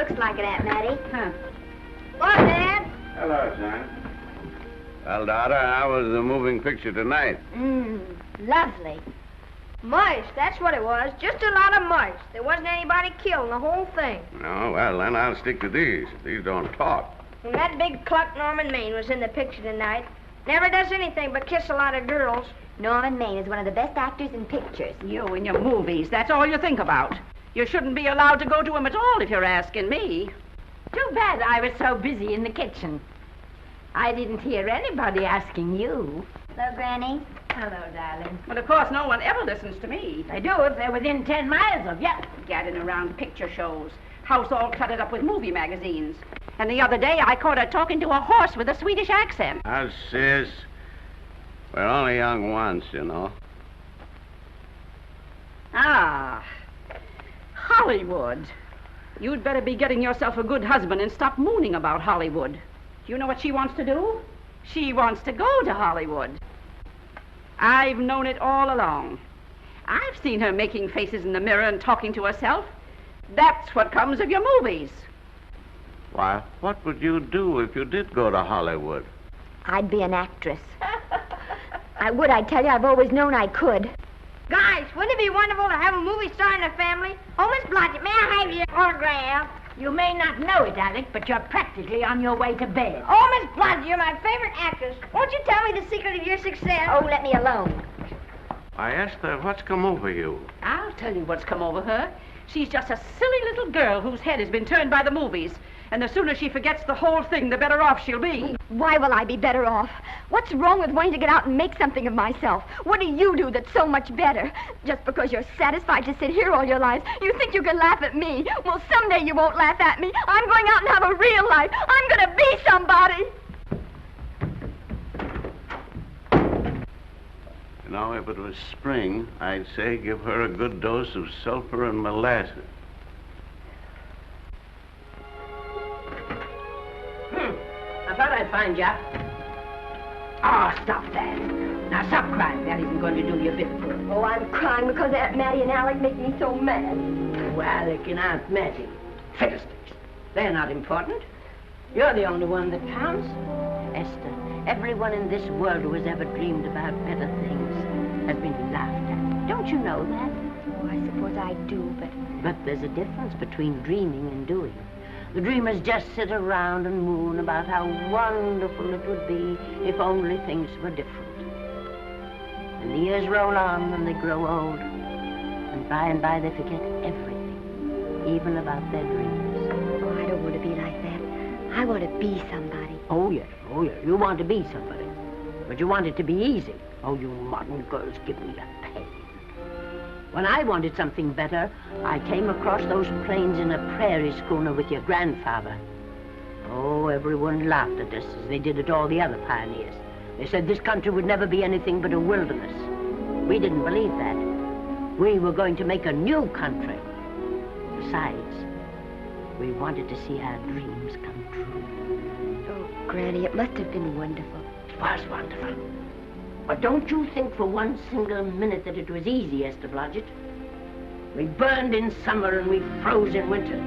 Looks like it, Aunt Mattie. Huh. What, Dad? Hello, son. Well, daughter, how was the moving picture tonight? Lovely. Mice, that's what it was. Just a lot of mice. There wasn't anybody killed in the whole thing. No, well, then I'll stick to these. These don't talk. And that big cluck Norman Maine was in the picture tonight. Never does anything but kiss a lot of girls. Norman Maine is one of the best actors in pictures. You and your movies, that's all you think about. You shouldn't be allowed to go to him at all if you're asking me. Too bad I was so busy in the kitchen. I didn't hear anybody asking you. Hello, Granny. Hello, darling. Well, of course, no one ever listens to me. They do if they're within 10 miles of you. Gadding around picture shows. House all cluttered up with movie magazines. And the other day, I caught her talking to a horse with a Swedish accent. Now, sis, we're only young once, you know. Ah, Hollywood. You'd better be getting yourself a good husband and stop mooning about Hollywood. Do you know what she wants to do? She wants to go to Hollywood. I've known it all along. I've seen her making faces in the mirror and talking to herself. That's what comes of your movies. Why, what would you do if you did go to Hollywood? I'd be an actress. I would, I tell you. I've always known I could. Guys, wouldn't it be wonderful to have a movie star in the family? Oh, Miss Blodgett, may I have your autograph? You may not know it, Alec, but you're practically on your way to bed. Oh, Miss Blodgett, you're my favorite actress. Won't you tell me the secret of your success? Oh, let me alone. Why, Esther, what's come over you? I'll tell you what's come over her. She's just a silly little girl whose head has been turned by the movies. And the sooner she forgets the whole thing, the better off she'll be. Why will I be better off? What's wrong with wanting to get out and make something of myself? What do you do that's so much better? Just because you're satisfied to sit here all your lives, you think you can laugh at me. Well, someday you won't laugh at me. I'm going out and have a real life. I'm going to be somebody. You know, if it was spring, I'd say give her a good dose of sulfur and molasses. I thought I'd find you. Oh, stop that. Now, stop crying. That isn't going to do you a bit of good. Oh, I'm crying because Aunt Mattie and Alec make me so mad. Oh, Alec and Aunt Mattie. Fiddlesticks. They're not important. You're the only one that counts. Esther, everyone in this world who has ever dreamed about better things has been laughed at. Don't you know that? Oh, I suppose I do, but... But there's a difference between dreaming and doing. The dreamers just sit around and moon about how wonderful it would be if only things were different. And the years roll on and they grow old. And by they forget everything, even about their dreams. Oh, I don't want to be like that. I want to be somebody. Oh, yes. You want to be somebody. But you want it to be easy. Oh, you modern girls give me a pain. When I wanted something better, I came across those plains in a prairie schooner with your grandfather. Oh, everyone laughed at us as they did at all the other pioneers. They said this country would never be anything but a wilderness. We didn't believe that. We were going to make a new country. Besides, we wanted to see our dreams come true. Oh, Granny, it must have been wonderful. It was wonderful. But don't you think for one single minute that it was easy, Esther Blodgett. We burned in summer and we froze in winter.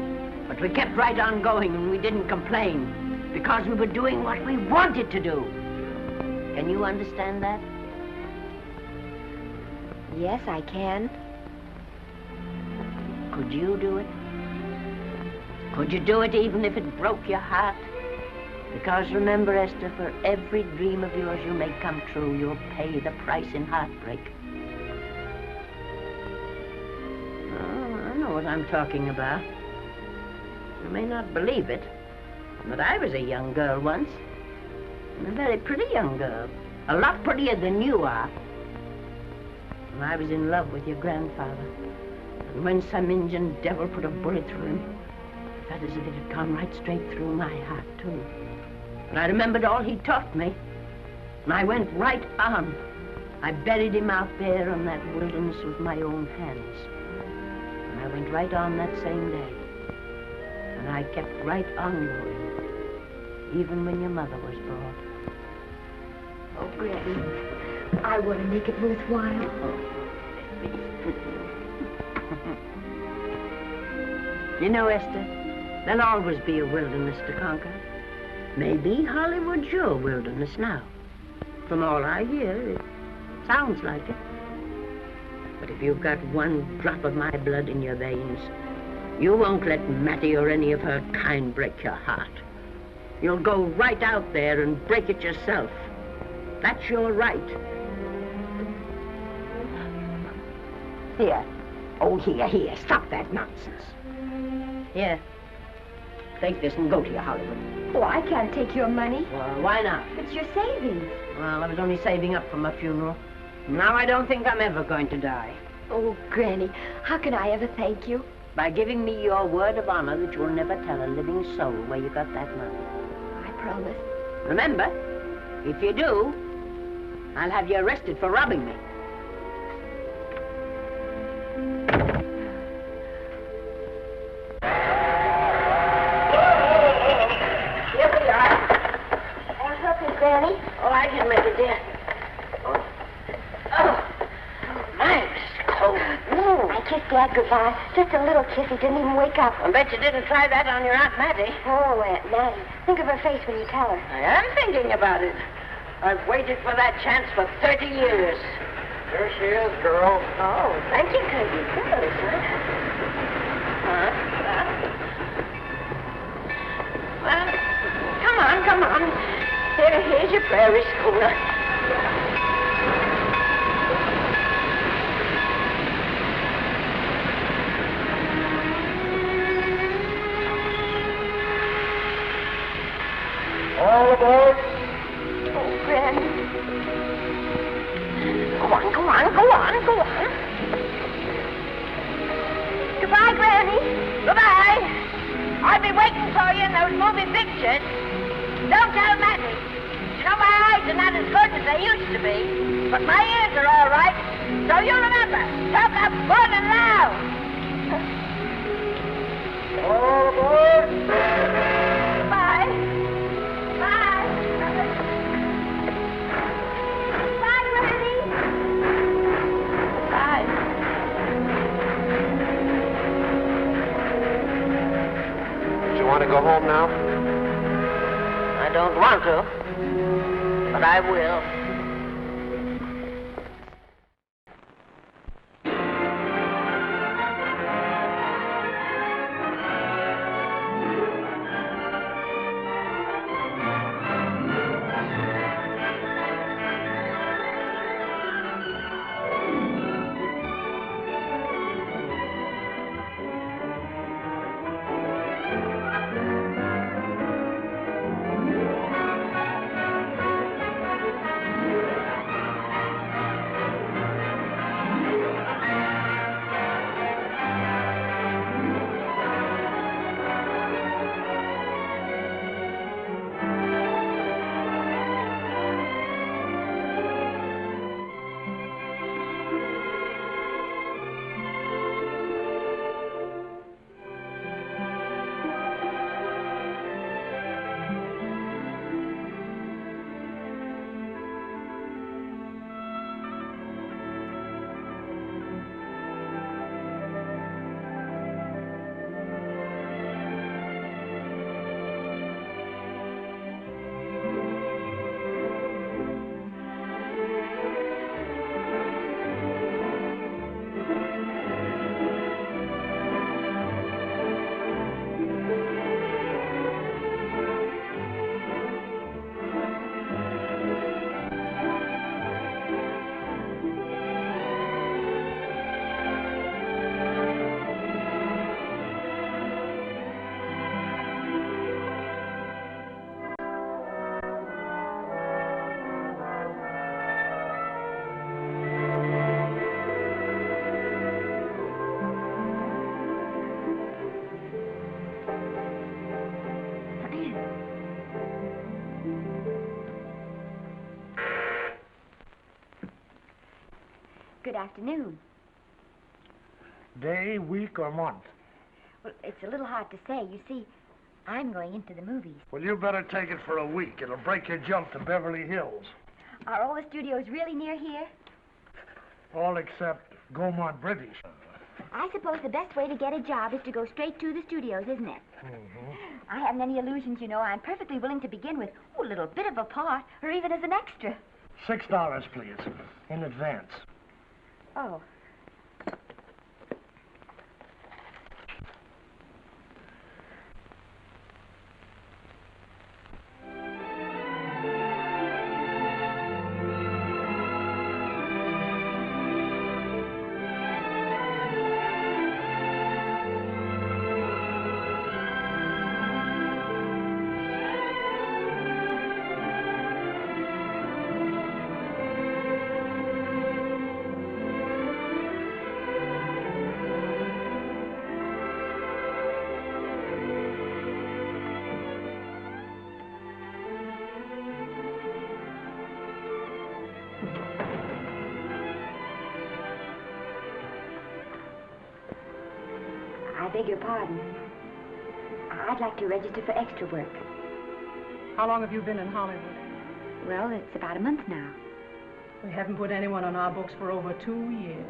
But we kept right on going and we didn't complain because we were doing what we wanted to do. Can you understand that? Yes, I can. Could you do it? Could you do it even if it broke your heart? Because remember, Esther, for every dream of yours you make come true, you'll pay the price in heartbreak. Oh, I know what I'm talking about. You may not believe it, but I was a young girl once. And a very pretty young girl. A lot prettier than you are. And I was in love with your grandfather. And when some Indian devil put a bullet through him, it felt as if it had gone right straight through my heart, too. And I remembered all he taught me. And I went right on. I buried him out there in that wilderness with my own hands. And I went right on that same day. And I kept right on going, even when your mother was born. Oh, Granny, I want to make it worthwhile. You know, Esther, There'll always be a wilderness to conquer. Maybe Hollywood's your wilderness now. From all I hear, it sounds like it. But if you've got one drop of my blood in your veins, you won't let Mattie or any of her kind break your heart. You'll go right out there and break it yourself. That's your right. Here. Oh, here. Stop that nonsense. Here. Take this and go to your Hollywood. Oh, I can't take your money. Well, why not? It's your savings. Well, I was only saving up for my funeral. Now I don't think I'm ever going to die. Oh, Granny, how can I ever thank you? By giving me your word of honor that you'll never tell a living soul where you got that money. I promise. Remember, if you do, I'll have you arrested for robbing me. Here we are. I'll help you, Granny. Oh, I can make it, dear. Oh, thanks. Cold. I kissed Dad goodbye. Just a little kiss. He didn't even wake up. I bet you didn't try that on your Aunt Mattie. Oh, Aunt Mattie. Think of her face when you tell her. I am thinking about it. I've waited for that chance for 30 years. Here she is, girl. Oh, thank you, Kirby. Good, sir. Well, come on. Here's your prairie schooner. All aboard. Oh, Granny. Go on. Goodbye, Granny. Goodbye. I'll be waiting for you in those movie pictures. Don't tell Mattie. You know, my eyes are not as good as they used to be, but my ears are all right. So you remember, talk up good and loud. All aboard. Bye. Bye, Granny. Bye. Do you want to go home now? I don't want to, but I will. Good afternoon. Day, week, or month? Well, it's a little hard to say. You see, I'm going into the movies. Well, you better take it for a week. It'll break your jump to Beverly Hills. Are all the studios really near here? All except Gaumont British. I suppose the best way to get a job is to go straight to the studios, isn't it? Mm-hmm. I haven't any illusions, you know. I'm perfectly willing to begin with a little bit of a part, or even as an extra. $6, please, in advance. Oh. I beg your pardon. I'd like to register for extra work. How long have you been in Hollywood? Well, it's about a month now. We haven't put anyone on our books for over 2 years.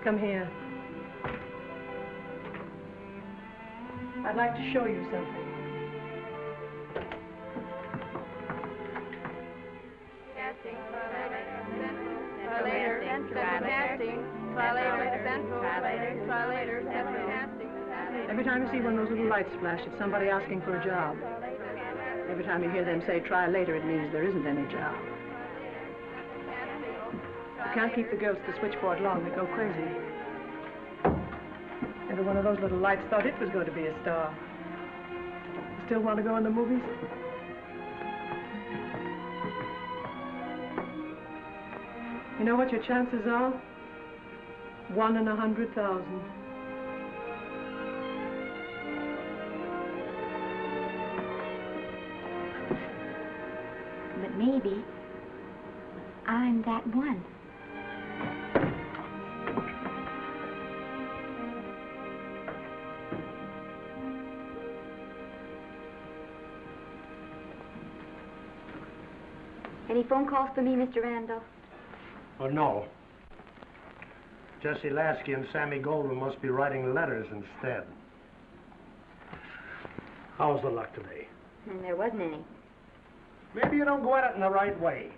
Come here. I'd like to show you something. Every time you see one of those little lights flash, it's somebody asking for a job. Every time you hear them say, try later, it means there isn't any job. You can't keep the girls at the switchboard long. They go crazy. Every one of those little lights thought it was going to be a star. You still want to go in the movies? You know what your chances are? 1 in 100,000. But maybe I'm that one. Any phone calls for me, Mr. Randall? Oh, no. Jesse Lasky and Sammy Goldwyn must be writing letters instead. How's the luck today? And there wasn't any. Maybe you don't go at it in the right way.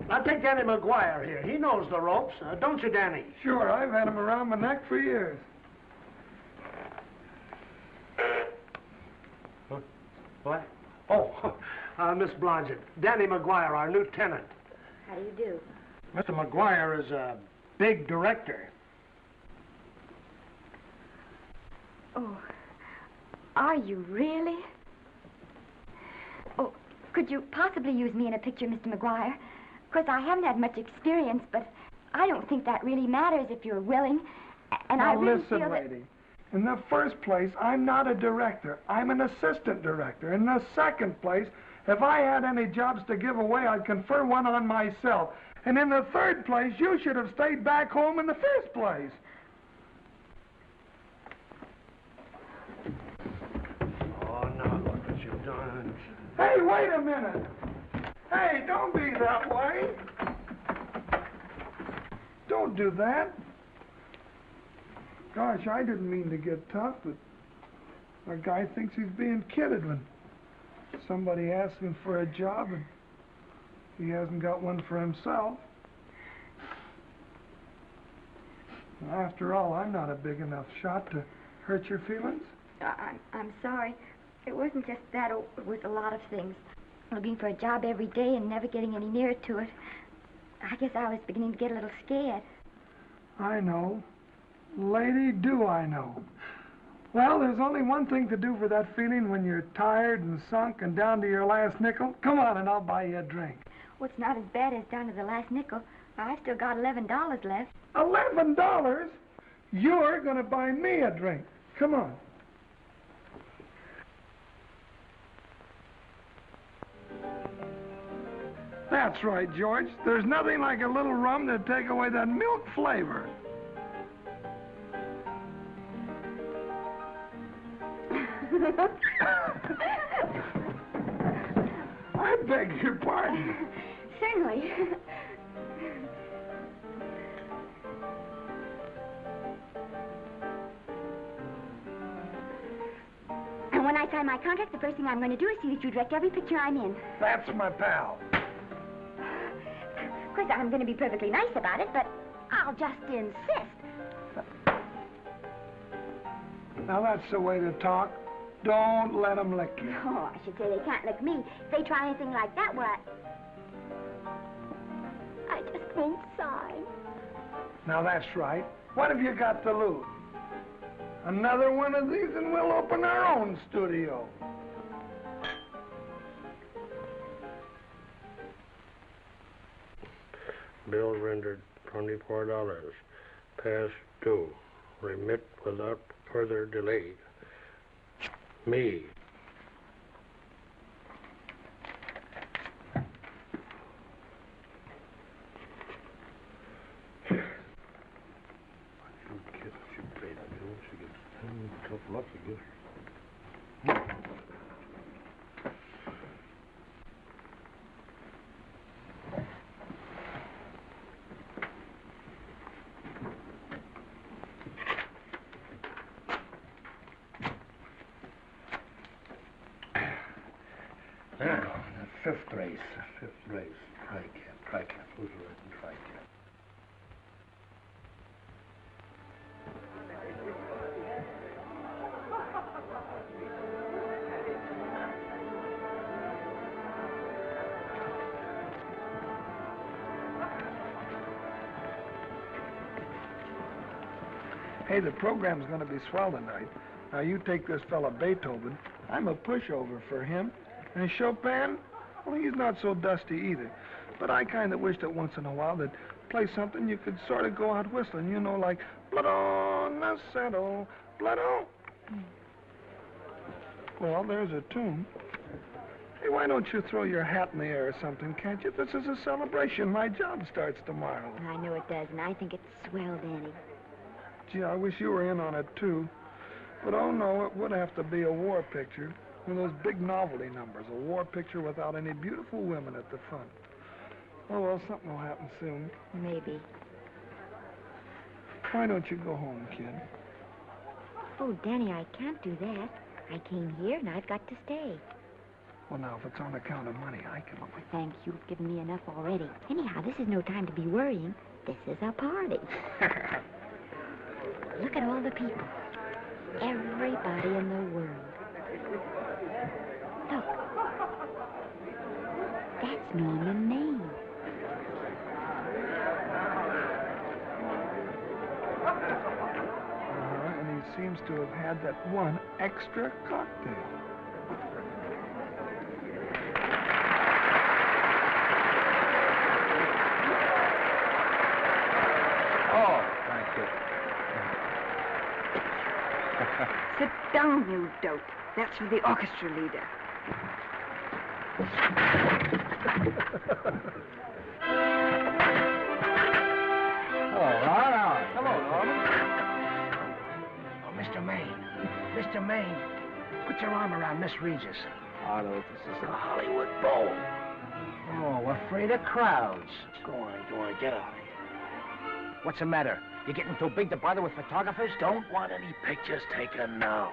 Now, take Danny McGuire here. He knows the ropes. Don't you, Danny? Sure, I've had him around my neck for years. Huh? What? Oh, Miss Blodgett. Danny McGuire, our new tenant. How do you do? Mr. McGuire is a big director. Oh, are you really? Oh, could you possibly use me in a picture, Mr. McGuire? Of course, I haven't had much experience, but I don't think that really matters if you're willing. And Now I really listen, feel that... lady. In the first place, I'm not a director. I'm an assistant director. In the second place, if I had any jobs to give away, I'd confer one on myself. And in the third place, you should have stayed back home in the first place. Oh, now look what you've done. Hey, wait a minute. Hey, don't be that way. Don't do that. Gosh, I didn't mean to get tough, but a guy thinks he's being kidded when somebody asks him for a job and he hasn't got one for himself. After all, I'm not a big enough shot to hurt your feelings. I'm sorry. It wasn't just that. It was a lot of things. Looking for a job every day and never getting any nearer to it. I guess I was beginning to get a little scared. I know. Lady, do I know. Well, there's only one thing to do for that feeling when you're tired and sunk and down to your last nickel. Come on and I'll buy you a drink. Well, it's not as bad as down to the last nickel. I've still got $11 left. $11? You're going to buy me a drink. Come on. That's right, George. There's nothing like a little rum to take away that milk flavor. I beg your pardon. Certainly. And when I sign my contract, the first thing I'm going to do is see that you direct every picture I'm in. That's my pal. Of course, I'm going to be perfectly nice about it, but I'll just insist. Now, that's the way to talk. Don't let them lick you. Oh, I should say they can't lick me. If they try anything like that, well, I just won't sign. Now, that's right. What have you got to lose? Another one of these and we'll open our own studio. Bill rendered $24. Past due. Remit without further delay. Me. Tough luck, I guess. The fifth race. Tri-cap. Who's writing tri-cap? Hey, the program's going to be swell tonight. Now, you take this fella Beethoven. I'm a pushover for him. And Chopin, well, he's not so dusty either. But I kind of wish that once in a while they'd play something you could sort of go out whistling, you know, like Blood on the Saddle, Blood on. Well, there's a tune. Hey, why don't you throw your hat in the air or something, can't you? This is a celebration. My job starts tomorrow. I know it does, and I think it's swell, Danny. Gee, I wish you were in on it, too. But, oh, no, it would have to be a war picture. One of those big novelty numbers. A war picture without any beautiful women at the front. Oh, well, something will happen soon. Maybe. Why don't you go home, kid? Oh, Danny, I can't do that. I came here, and I've got to stay. Well, now, if it's on account of money, I can... Oh, thanks. You've given me enough already. Anyhow, this is no time to be worrying. This is a party. Look at all the people. Everybody in the world. Look. That's Norman Maine. And he seems to have had that one extra cocktail. Oh, thank you. Sit down, you dope. That's for the orchestra leader. All right. Hello, Norman. Oh, Mr. Maine. Mr. Maine, put your arm around Miss Regis. Otto, this is The Hollywood Bowl. Oh, afraid of crowds. Go on, get out of here. What's the matter? You getting too big to bother with photographers? Don't want any pictures taken now.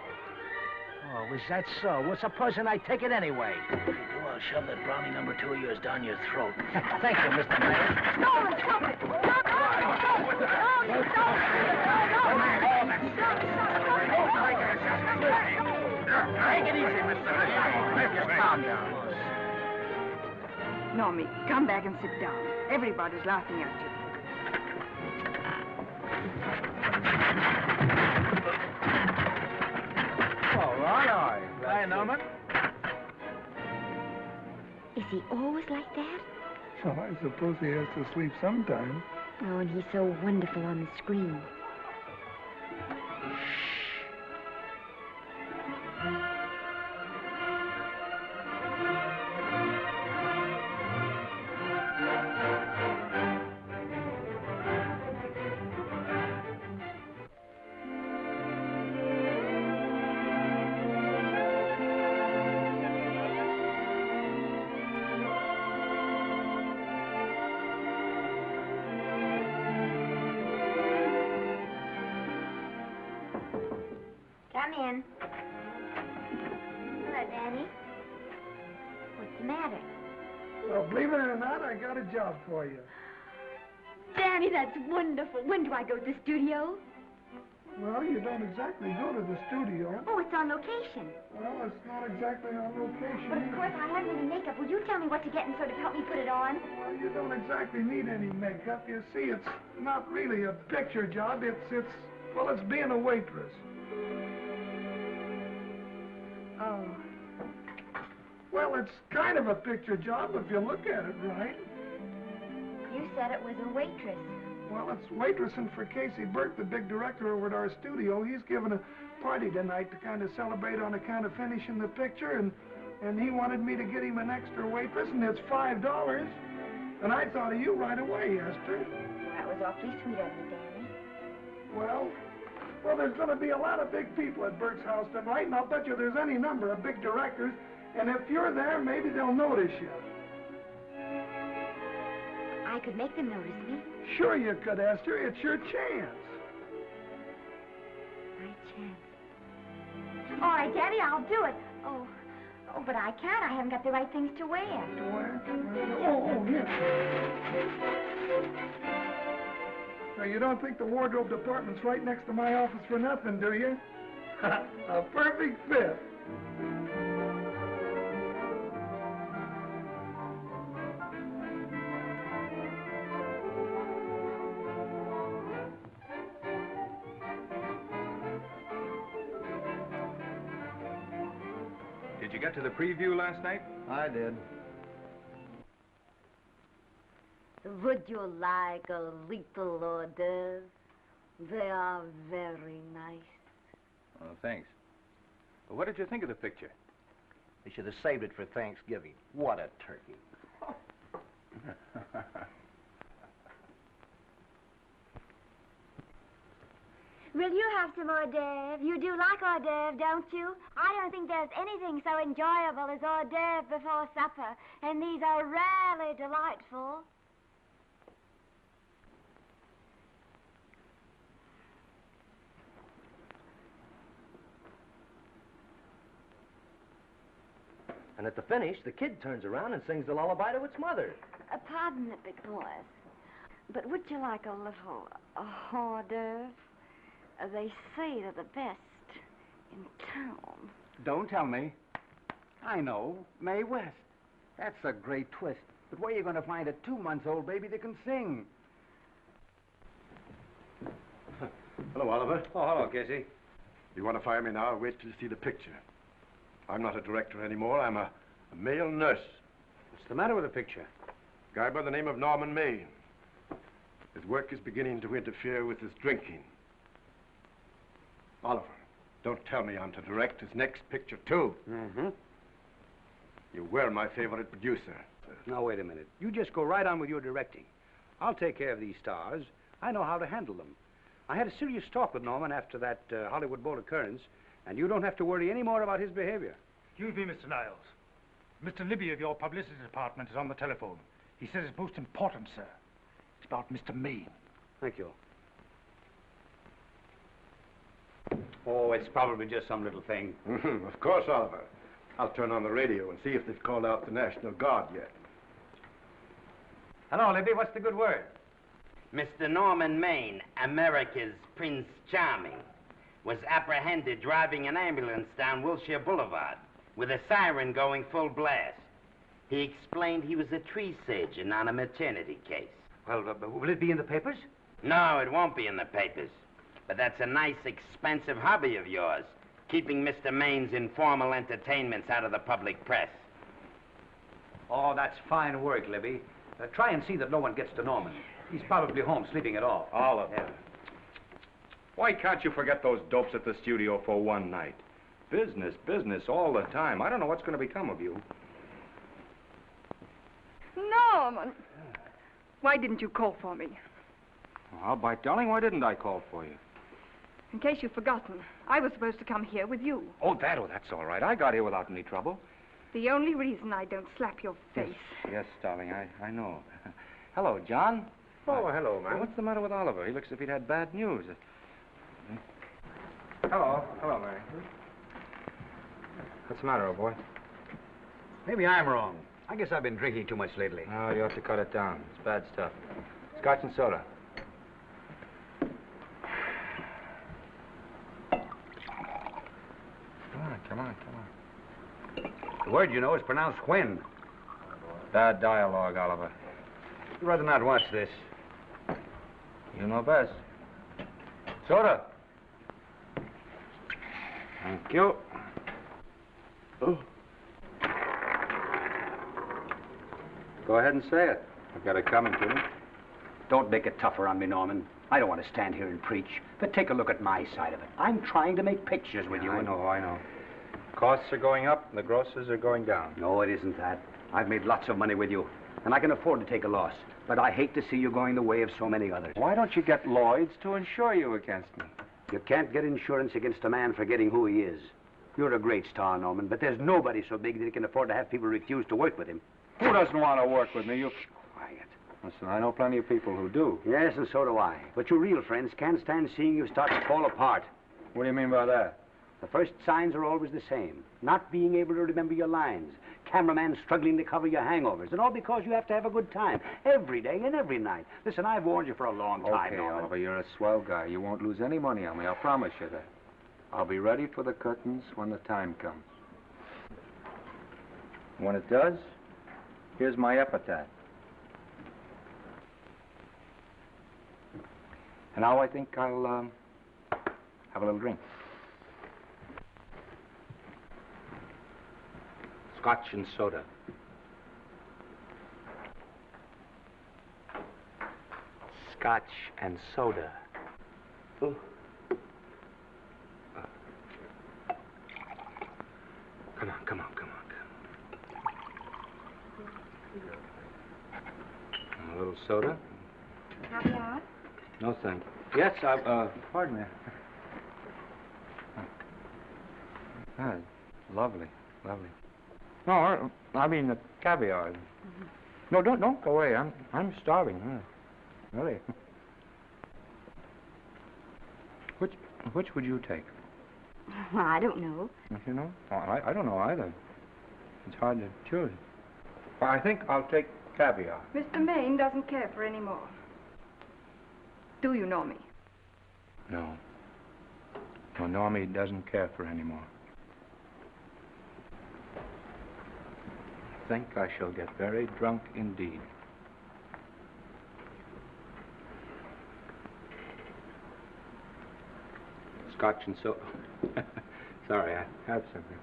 Oh, is that so? Well, supposing I take it anyway. If you do, I'll shove that brownie number 2 of yours down your throat. Thank you, Mr. Maine. Norman, stop it! Stop it! Take it easy, Mr. Maine. Just calm down. Normie, come back and sit down. Everybody's laughing at you. All right. Hi, Norman. Is he always like that? Well, I suppose he has to sleep sometime. Oh, and he's so wonderful on the screen. Come in. the matter? Well, believe it or not, I got a job for you. Danny, that's wonderful. When do I go to the studio? Well, you don't exactly go to the studio. Oh, it's on location. Well, it's not exactly on location. But of course, I haven't any makeup. Will you tell me what to get and sort of help me put it on? Well, you don't exactly need any makeup. You see, it's not really a picture job. It's being a waitress. Oh. Well, it's kind of a picture job if you look at it right. You said it was a waitress. Well, it's waitressing for Casey Burke, the big director over at our studio. He's giving a party tonight to kind of celebrate on account of finishing the picture, and he wanted me to get him an extra waitress, and it's $5. And I thought of you right away, Esther. That was awfully sweet of you, Danny. Well, there's going to be a lot of big people at Burke's house tonight, and I'll bet you there's any number of big directors, and if you're there, maybe they'll notice you. I could make them notice me. Sure you could, Esther. It's your chance. My chance. All right, Daddy, I'll do it. Oh, but I can't. I haven't got the right things to wear. To wear? Oh, here. Now, you don't think the wardrobe department's right next to my office for nothing, do you? A perfect fit. Did you get to the preview last night? I did. Would you like a little hors d'oeuvre? They are very nice. Oh, thanks. Well, what did you think of the picture? They should have saved it for Thanksgiving. What a turkey. Will you have some hors d'oeuvre? You do like hors d'oeuvre, don't you? I don't think there's anything so enjoyable as hors d'oeuvre before supper, and these are rarely delightful. And at the finish, the kid turns around and sings the lullaby to its mother. Pardon the big boys, but would you like a little hors d'oeuvre? They say they're the best in town. Don't tell me. I know. Mae West. That's a great twist. But where are you going to find a 2-month-old baby that can sing? Hello, Oliver. Oh, hello, Casey. You want to fire me now or wait till you see the picture? I'm not a director anymore. I'm a male nurse. What's the matter with the picture? A guy by the name of Norman Maine. His work is beginning to interfere with his drinking. Oliver, don't tell me I'm to direct his next picture, too. Mm-hmm. You were my favorite producer. Now, wait a minute. You just go right on with your directing. I'll take care of these stars. I know how to handle them. I had a serious talk with Norman after that Hollywood Bowl occurrence, and you don't have to worry any more about his behavior. Excuse me, Mr. Niles. Mr. Libby of your publicity department is on the telephone. He says it's most important, sir. It's about Mr. Maine. Thank you. Oh, it's probably just some little thing. Of course, Oliver. I'll turn on the radio and see if they've called out the National Guard yet. Hello, Libby. What's the good word? Mr. Norman Maine, America's Prince Charming, was apprehended driving an ambulance down Wilshire Boulevard with a siren going full blast. He explained he was a tree surgeon on a maternity case. Well, will it be in the papers? No, it won't be in the papers. But that's a nice, expensive hobby of yours, keeping Mr. Maine's informal entertainments out of the public press. Oh, that's fine work, Libby. Try and see that no one gets to Norman. He's probably home sleeping it off. Oliver. Yeah. Why can't you forget those dopes at the studio for one night? Business, business all the time. I don't know what's going to become of you. Norman! Why didn't you call for me? Well, by darling, why didn't I call for you? In case you've forgotten, I was supposed to come here with you. Oh, that's all right. I got here without any trouble. The only reason I don't slap your face. Yes, darling, I know. Hello, John. Oh, hello, man. Well, what's the matter with Oliver? He looks as if he'd had bad news. Hello, Mary. What's the matter, old boy? Maybe I'm wrong. I guess I've been drinking too much lately. Oh, you ought to cut it down. It's bad stuff. Scotch and soda. Come on. The word, you know, is pronounced when. Bad dialogue, Oliver. I'd rather not watch this. You know best. Soda. Thank you. Oh. Go ahead and say it. I've got it coming to me. Don't make it tougher on me, Norman. I don't want to stand here and preach, but take a look at my side of it. I'm trying to make pictures with you. I know. Costs are going up, and the grosses are going down. No, it isn't that. I've made lots of money with you, and I can afford to take a loss. But I hate to see you going the way of so many others. Why don't you get Lloyd's to insure you against me? You can't get insurance against a man forgetting who he is. You're a great star, Norman, but there's nobody so big that he can afford to have people refuse to work with him. Who doesn't want to work with me? You... Quiet. Listen, I know plenty of people who do. Yes, and so do I. But your real friends can't stand seeing you start to fall apart. What do you mean by that? The first signs are always the same. Not being able to remember your lines. Cameraman struggling to cover your hangovers. And all because you have to have a good time. Every day and every night. Listen, I've warned you for a long time, Okay, Norman. Oliver, you're a swell guy. You won't lose any money on me. I'll promise you that. I'll be ready for the curtains when the time comes. When it does, here's my epitaph. And now I think I'll have a little drink. Scotch and soda. Scotch and soda. Ooh. Come on. A little soda? Caviar? No, thank you. Yes, pardon me. Ah, lovely. No, I mean the caviar. Mm-hmm. No, don't go away. I'm starving. Really. Which would you take? Well, I don't know. You know? I don't know either. It's hard to choose. Well, I think I'll take caviar. Mr. Maine doesn't care for any more. Do you, Normie? No. No, Normie doesn't care for any more. I think I shall get very drunk indeed. Scotch and soda. Sorry, I have something.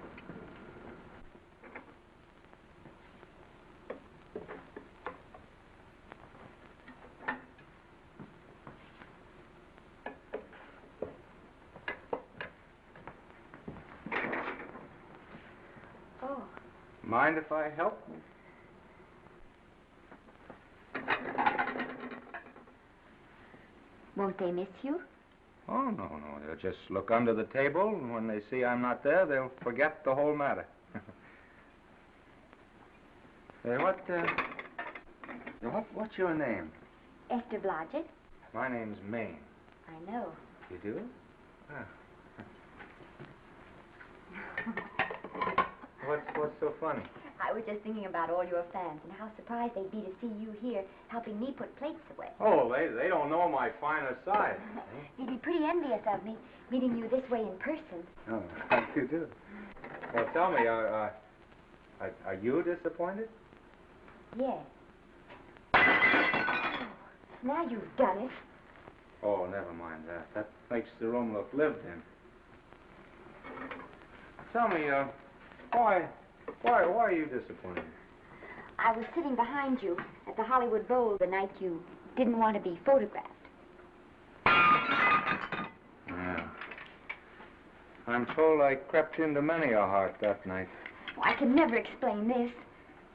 Oh. Mind if I help? Won't they miss you? Oh, no. They'll just look under the table, and when they see I'm not there, they'll forget the whole matter. Hey, what's your name? Esther Blodgett. My name's Maine. I know. You do? Ah. What's so funny? I was just thinking about all your fans and how surprised they'd be to see you here helping me put plates away. Oh, they don't know my finer side. They'd be pretty envious of me, meeting you this way in person. Oh, you do. Well, tell me, are you disappointed? Yes. Now you've done it. Oh, never mind that. That makes the room look lived in. Tell me, why are you disappointed? I was sitting behind you at the Hollywood Bowl the night you didn't want to be photographed. Yeah. I'm told I crept into many a heart that night. Oh, I can never explain this.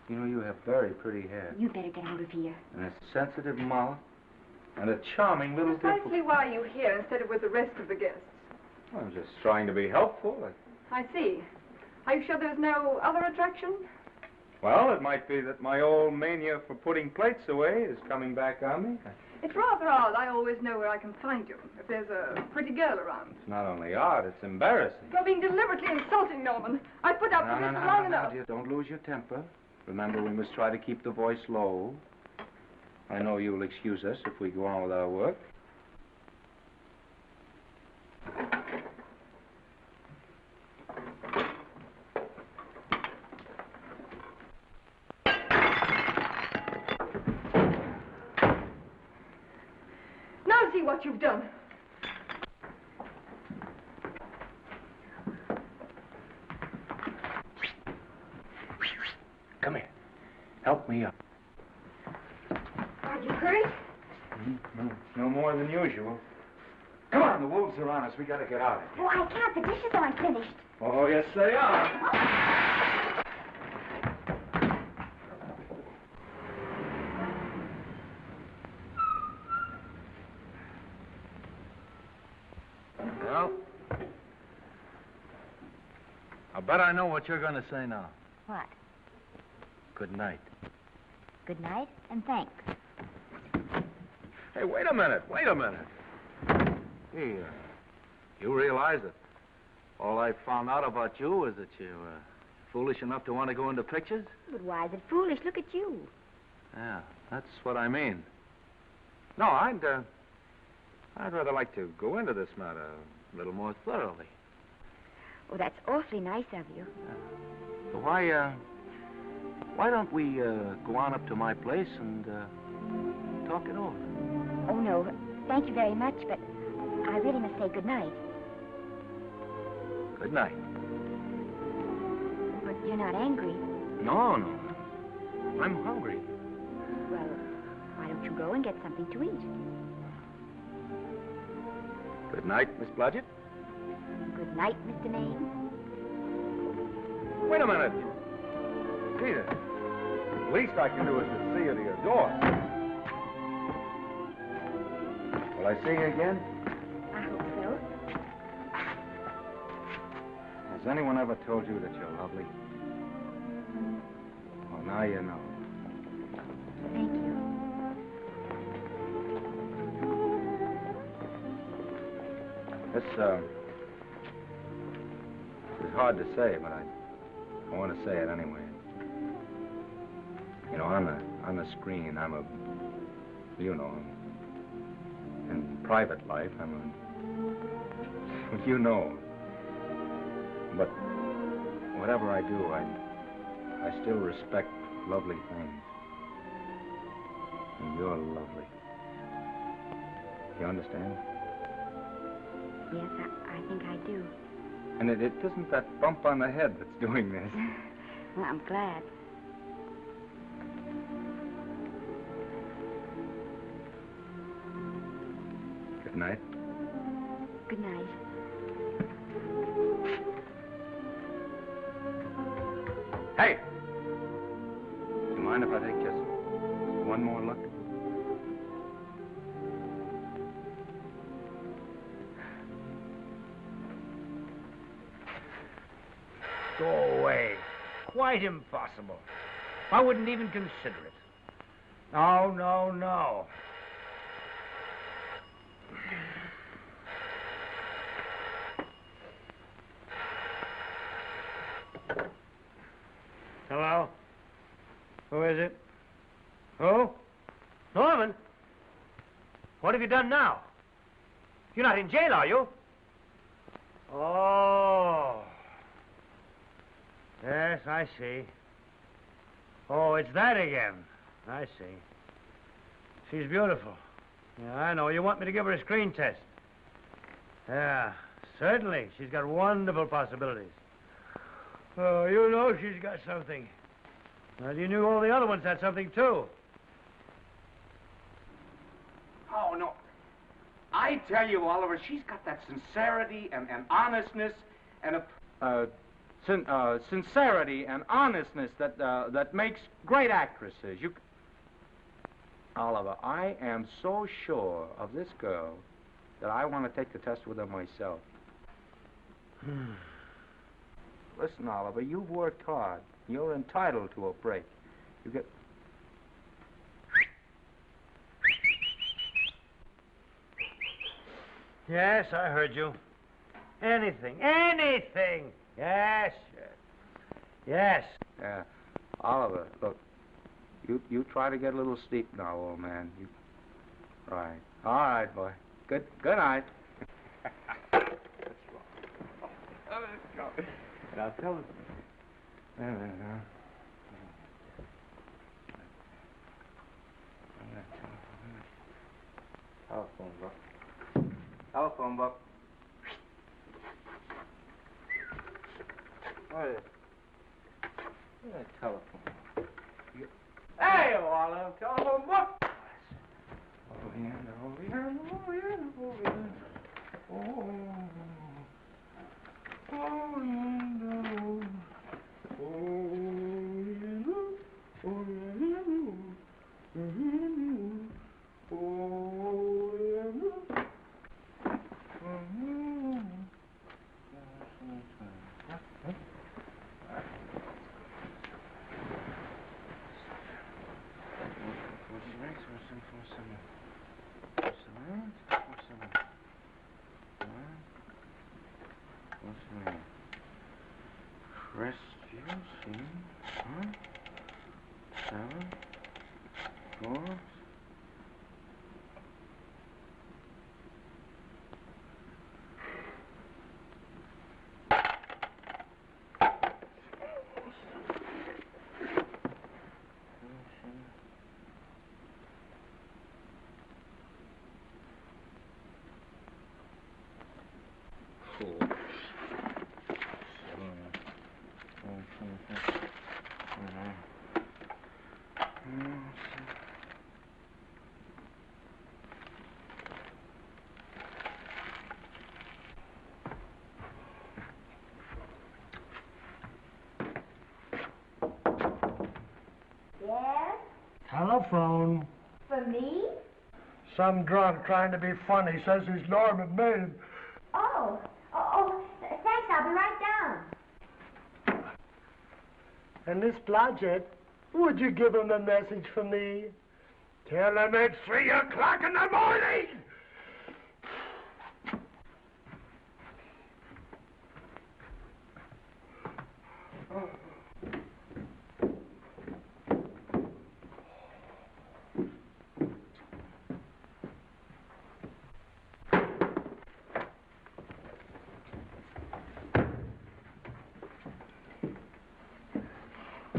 You know, you have very pretty hair. You better get out of here. And a sensitive mouth. And a charming little Precisely why are you here instead of with the rest of the guests? I'm just trying to be helpful. I see. Are you sure there's no other attraction? Well, it might be that my old mania for putting plates away is coming back on me. It's rather odd. I always know where I can find you if there's a pretty girl around. It's not only odd, it's embarrassing. You're being deliberately insulting, Norman. I put up with this long enough. Dear, don't lose your temper. Remember, we must try to keep the voice low. I know you'll excuse us if we go on with our work. Now see what you've done. Come here. Help me up. Are you hurt? No more than usual. Come on, the wolves are on us. We gotta get out of here. Oh, I can't. The dishes aren't finished. Oh, yes, they are. Well, I bet I know what you're going to say now. What? Good night. Good night, and thanks. Hey, wait a minute. Hey, you realize that all I found out about you is that you're foolish enough to want to go into pictures? But why is it foolish? Look at you. Yeah, that's what I mean. No, I'd rather like to go into this matter a little more thoroughly. Oh, that's awfully nice of you. So why don't we go on up to my place and talk it over? Oh, no. Thank you very much, but I really must say good night. Good night. But you're not angry. No. I'm hungry. Well, why don't you go and get something to eat? Good night, Miss Blodgett. Good night, Mr. Maine. Wait a minute. Peter, the least I can do is to see you to your door. Will I see you again? I hope so. Has anyone ever told you that you're lovely? Well, now you know. Thank you. This is hard to say, but I want to say it anyway. You know, on the screen, I'm a, you know, in private life, I'm a, you know. But whatever I do, I still respect lovely things. And you're lovely. You understand? Yes, I think I do. And it isn't that bump on the head that's doing this. Well, I'm glad. Good night. Good night. Hey! Do you mind if I take just one more look? Go away. Quite impossible. I wouldn't even consider it. No. Hello? Who is it? Who? Norman? What have you done now? You're not in jail, are you? Oh. Yes, I see. Oh, it's that again. I see. She's beautiful. Yeah, I know. You want me to give her a screen test? Yeah, certainly. She's got wonderful possibilities. Oh, you know she's got something. Well, you knew all the other ones had something, too. Oh, no. I tell you, Oliver, she's got that sincerity and honestness and a... sincerity and honestness that makes great actresses. Oliver, I am so sure of this girl that I want to take the test with her myself. Listen, Oliver, you've worked hard. You're entitled to a break. You get... Yes, I heard you. Anything. Yes. Yeah. Oliver, look, you try to get a little sleep now, old man. Right. All right, boy. Good night. Now tell us. Telephone book. Telephone book. What is it? Telephone. Hey, Olive, telephone book. Over here. Yes? Telephone. For me? Some drunk trying to be funny says he's Norman Maine. Oh, thanks, I'll be right down. And Miss Blodgett, would you give him a message for me? Tell him it's 3 o'clock in the morning!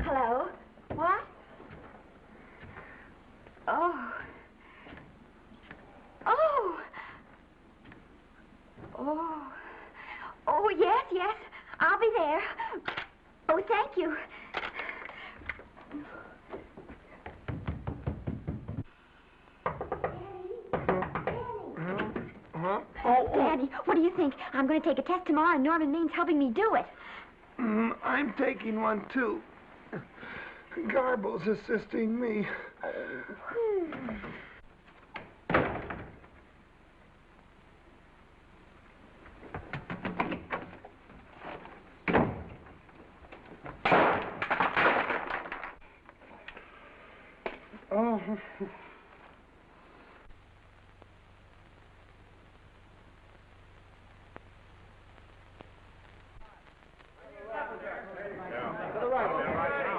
Hello? What? Oh. Oh. Oh. Oh, yes. I'll be there. Oh, thank you. Daddy, what do you think? I'm going to take a test tomorrow, and Norman Maine's helping me do it. I'm taking one, too. Garble's assisting me. Oh.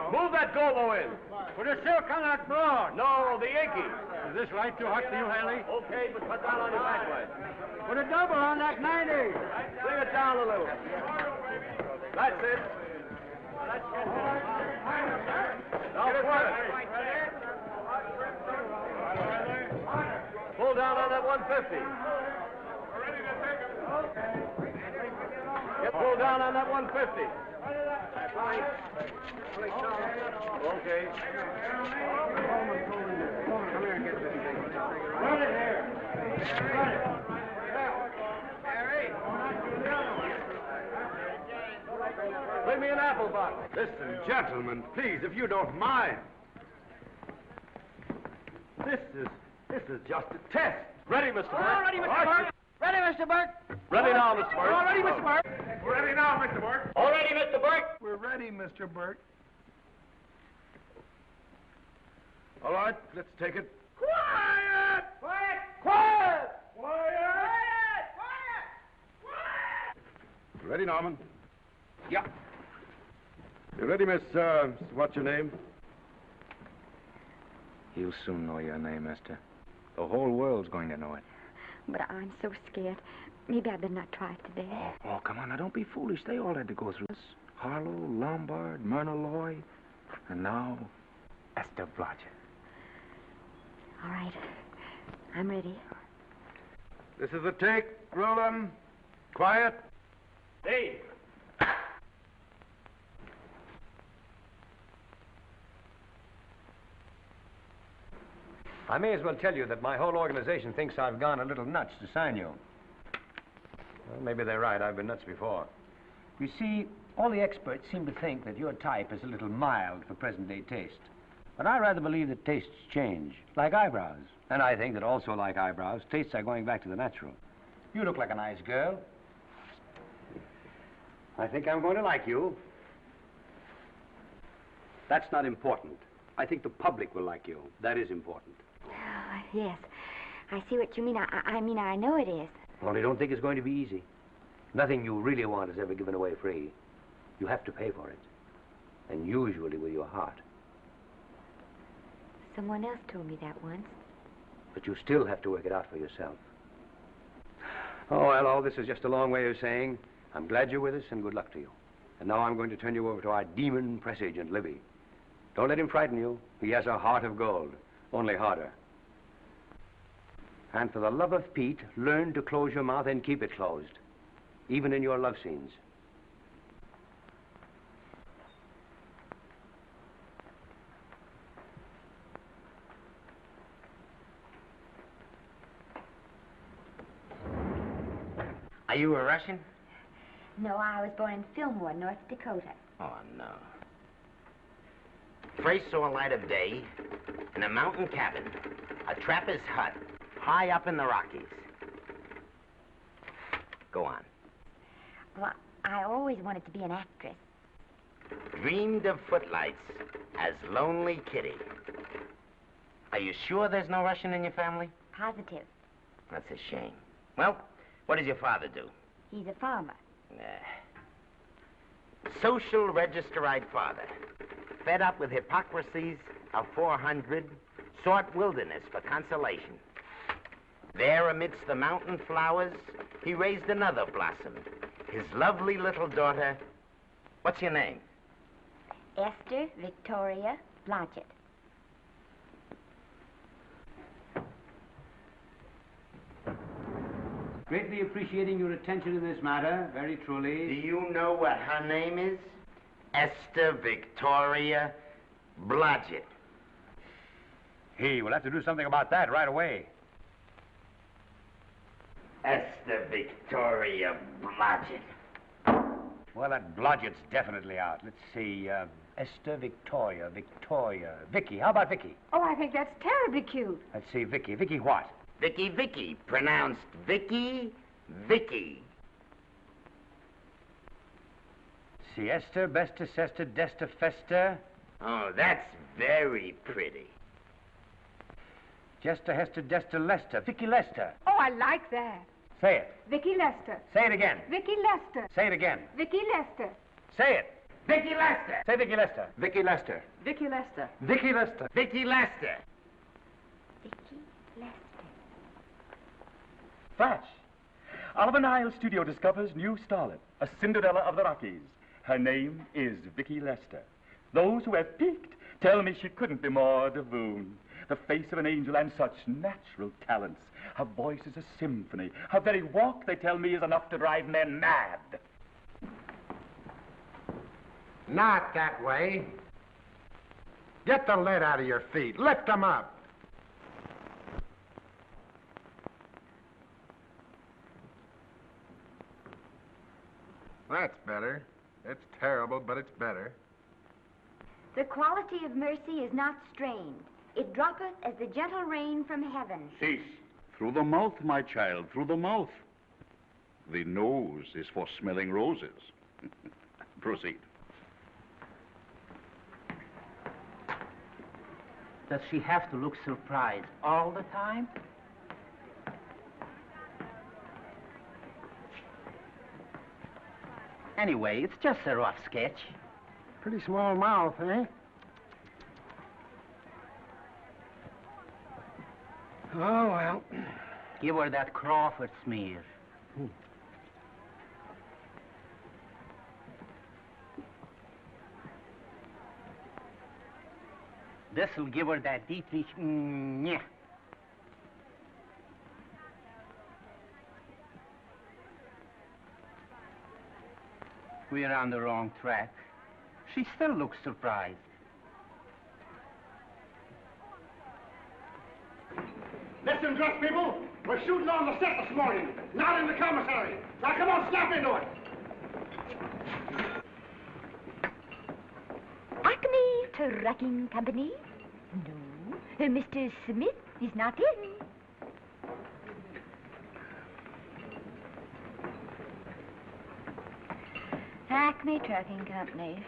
Move that golo in. Put a silk on that broad. No, the Yankee. Is this light too hot for you, Haley? Okay, but cut down on your backlight. Put a double on that 90. Bring it down a little. That's it. Now put it. Pull down on that 150. Get pulled down on that 150. Okay. Come here and get this thing. Run it here. Run it. Harry. Bring me an apple box. Listen, gentlemen, please, if you don't mind. This is just a test. Ready, Mr. Burke? All ready, Mr. Burke. Ready, Mr. Burke. Ready now, Mr. Burke. All ready, Mr. Burke. We're ready now, Mr. Burke. All ready, Mr. Burke. We're ready, Mr. Burke. All right, let's take it. Quiet! Quiet! Quiet! Quiet! Ready, Norman? Yeah. You ready, miss, what's your name? You'll soon know your name, Esther. The whole world's going to know it. But I'm so scared. Maybe I better not try it today. Oh, come on, now don't be foolish. They all had to go through this. Harlow, Lombard, Myrna Loy, and now Esther Blodgett. All right. I'm ready. This is a take. Rolling. Quiet. Hey! I may as well tell you that my whole organization thinks I've gone a little nuts to sign you. Well, maybe they're right. I've been nuts before. You see, all the experts seem to think that your type is a little mild for present-day taste. But I rather believe that tastes change, like eyebrows. And I think that also like eyebrows, tastes are going back to the natural. You look like a nice girl. I think I'm going to like you. That's not important. I think the public will like you. That is important. Yes. I see what you mean. I mean, I know it is. Only don't think it's going to be easy. Nothing you really want is ever given away free. You have to pay for it. And usually with your heart. Someone else told me that once. But you still have to work it out for yourself. Oh, well, all this is just a long way of saying, I'm glad you're with us and good luck to you. And now I'm going to turn you over to our demon press agent, Libby. Don't let him frighten you. He has a heart of gold, only harder. And for the love of Pete, learn to close your mouth and keep it closed, even in your love scenes. Are you a Russian? No, I was born in Fillmore, North Dakota. Oh, no. First saw light of day in a mountain cabin, a trapper's hut, high up in the Rockies. Go on. Well, I always wanted to be an actress. Dreamed of footlights as Lonely Kitty. Are you sure there's no Russian in your family? Positive. That's a shame. Well, what does your father do? He's a farmer. Social registerite father. Fed up with hypocrisies of 400, sought wilderness for consolation. There amidst the mountain flowers, he raised another blossom. His lovely little daughter. What's your name? Esther Victoria Blodgett. Greatly appreciating your attention to this matter, very truly. Do you know what her name is? Esther Victoria Blodgett. Hey, we'll have to do something about that right away. Esther Victoria Blodgett. Well, that Blodgett's definitely out. Let's see, Esther Victoria, Vicky. How about Vicky? Oh, I think that's terribly cute. Let's see, Vicky. Vicky what? Vicky, pronounced Vicky. See, Esther, Besta, Sesta, Desta, Festa. Oh, that's very pretty. Jester, Hester, Desta, Lester. Vicky Lester. Oh, I like that. Say it. Vicky Lester. Say it again. Vicky Lester. Say it again. Vicky Lester. Say it. Vicky Lester. Say Vicky Lester. Vicky Lester. Vicky Lester. Vicky Lester. Vicky Lester. Vicky Lester. Flash. Oliver Nile Studio discovers new starlet, a Cinderella of the Rockies. Her name is Vicky Lester. Those who have peeked tell me she couldn't be more divoon. The face of an angel and such natural talents. Her voice is a symphony. Her very walk, they tell me, is enough to drive men mad. Not that way. Get the lead out of your feet. Lift them up. That's better. It's terrible, but it's better. The quality of mercy is not strained. It droppeth as the gentle rain from heaven. Cease. Through the mouth, my child, through the mouth. The nose is for smelling roses. Proceed. Does she have to look surprised all the time? Anyway, it's just a rough sketch. Pretty small mouth, eh? Oh, well. Give her that Crawford smear. This'll give her that Dietrich. Yeah. We're on the wrong track. She still looks surprised. Listen, dress people. We're shooting on the set this morning, not in the commissary. Now, come on, snap into it. Acme Trucking Company? No. Mr. Smith is not in. Acme Trucking Company.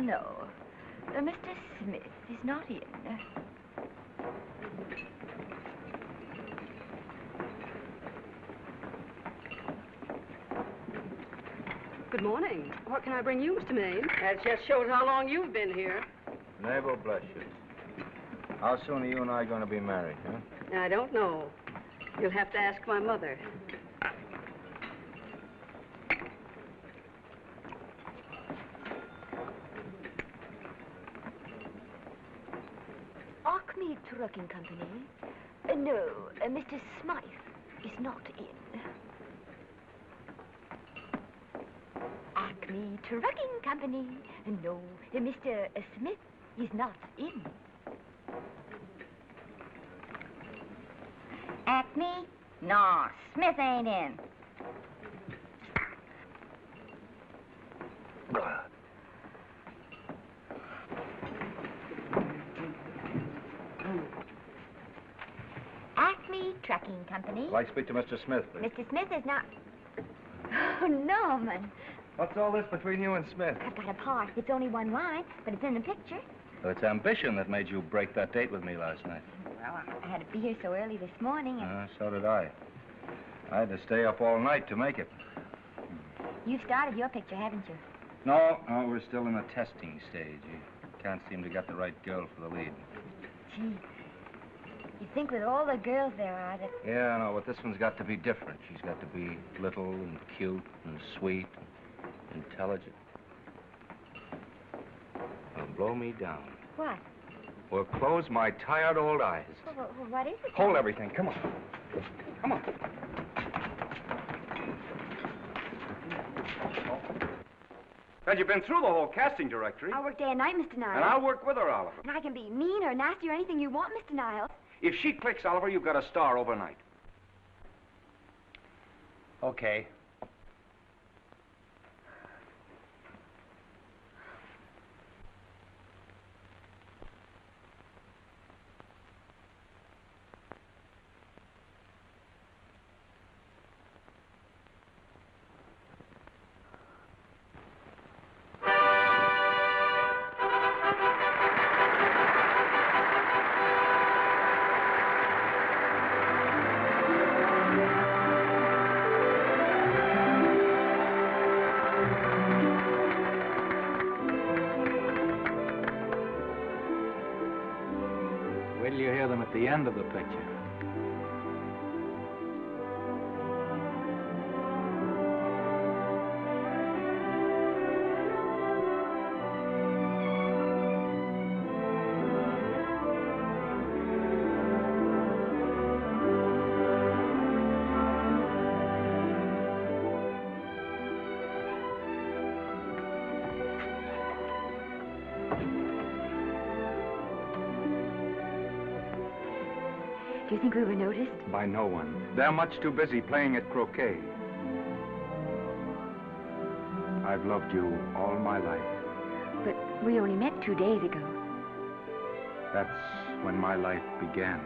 No. Mr. Smith is not in. Good morning. What can I bring you, Mr. Maine? That just shows how long you've been here. Naval, bless you. How soon are you and I going to be married, huh? I don't know. You'll have to ask my mother. Acme Trucking Company? No, Mr. Smythe is not in. Acme Trucking Company? No, Mr. Smith is not in. Acme? No, Smith ain't in. Acme Trucking Company? I'd like to speak to Mr. Smith, please. Mr. Smith is not... Oh, Norman. What's all this between you and Smith? I've got a part. It's only one line, but it's in the picture. Well, it's ambition that made you break that date with me last night. Well, I had to be here so early this morning, and So did I. I had to stay up all night to make it. you've started your picture, haven't you? No, we're still in the testing stage. You can't seem to get the right girl for the lead. Gee, you think with all the girls there are that... Yeah, I know, but this one's got to be different. She's got to be little and cute and sweet and intelligent. Well, blow me down. What? Well, close my tired old eyes. Well, what is it? Hold everything. Come on. Come on. Well, you've been through the whole casting directory. I'll work day and night, Mr. Niles. And I'll work with her, Oliver. And I can be mean or nasty or anything you want, Mr. Niles. If she clicks, Oliver, you've got a star overnight. Okay. Wait till you hear them at the end of the picture. Do you think we were noticed? By no one. They're much too busy playing at croquet. I've loved you all my life. But we only met 2 days ago. That's when my life began.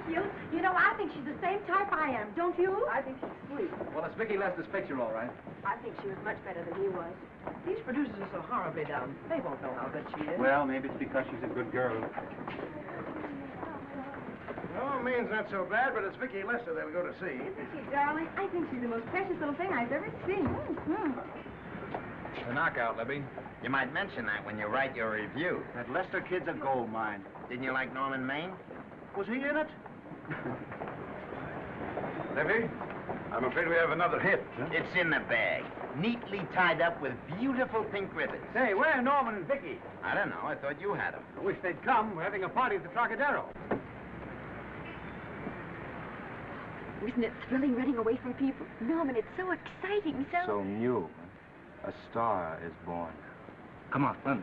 cute. You know, I think she's the same type I am, don't you? I think she's sweet. Well, it's Vicky Lester's picture, all right. I think she was much better than he was. These producers are so horribly dumb. They won't know how good she is. Well, maybe it's because she's a good girl. No, Maine's not so bad, but it's Vicky Lester they'll go to see. Isn't she, darling? I think she's the most precious little thing I've ever seen. The knockout, Libby. You might mention that when you write your review. That Lester kid's a gold mine. Didn't you like Norman Maine? Was he in it? Libby, I'm afraid we have another hit. Huh? It's in the bag, neatly tied up with beautiful pink ribbons. Say, where are Norman and Vicky? I don't know. I thought you had them. I wish they'd come. We're having a party at the Trocadero. Isn't it thrilling running away from people? Norman, it's so exciting, So new. A star is born. Come on, run.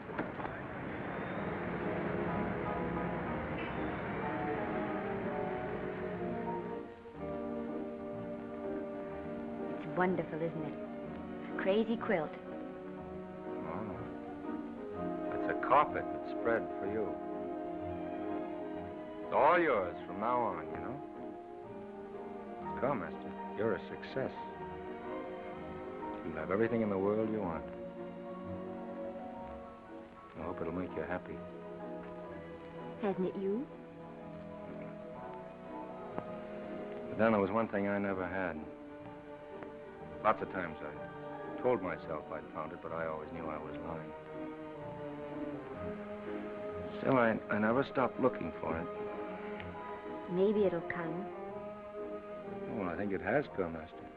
It's wonderful, isn't it? A crazy quilt. Oh. It's a carpet that's spread for you. It's all yours from now on, you know? Come, Esther. You're a success. You'll have everything in the world you want. I hope it'll make you happy. Hasn't it you? But then there was one thing I never had. Lots of times I told myself I'd found it, but I always knew I was lying. Still, I never stopped looking for it. Maybe it'll come. Well, I think it has come, Esther.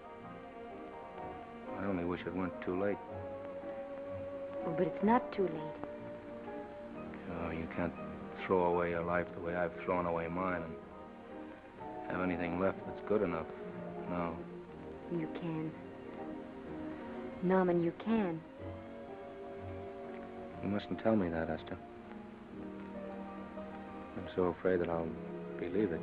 I only wish it went too late. Oh, but it's not too late. Oh, you can't throw away your life the way I've thrown away mine and have anything left that's good enough. No. You can. Norman, you can. You mustn't tell me that, Esther. I'm so afraid that I'll believe it.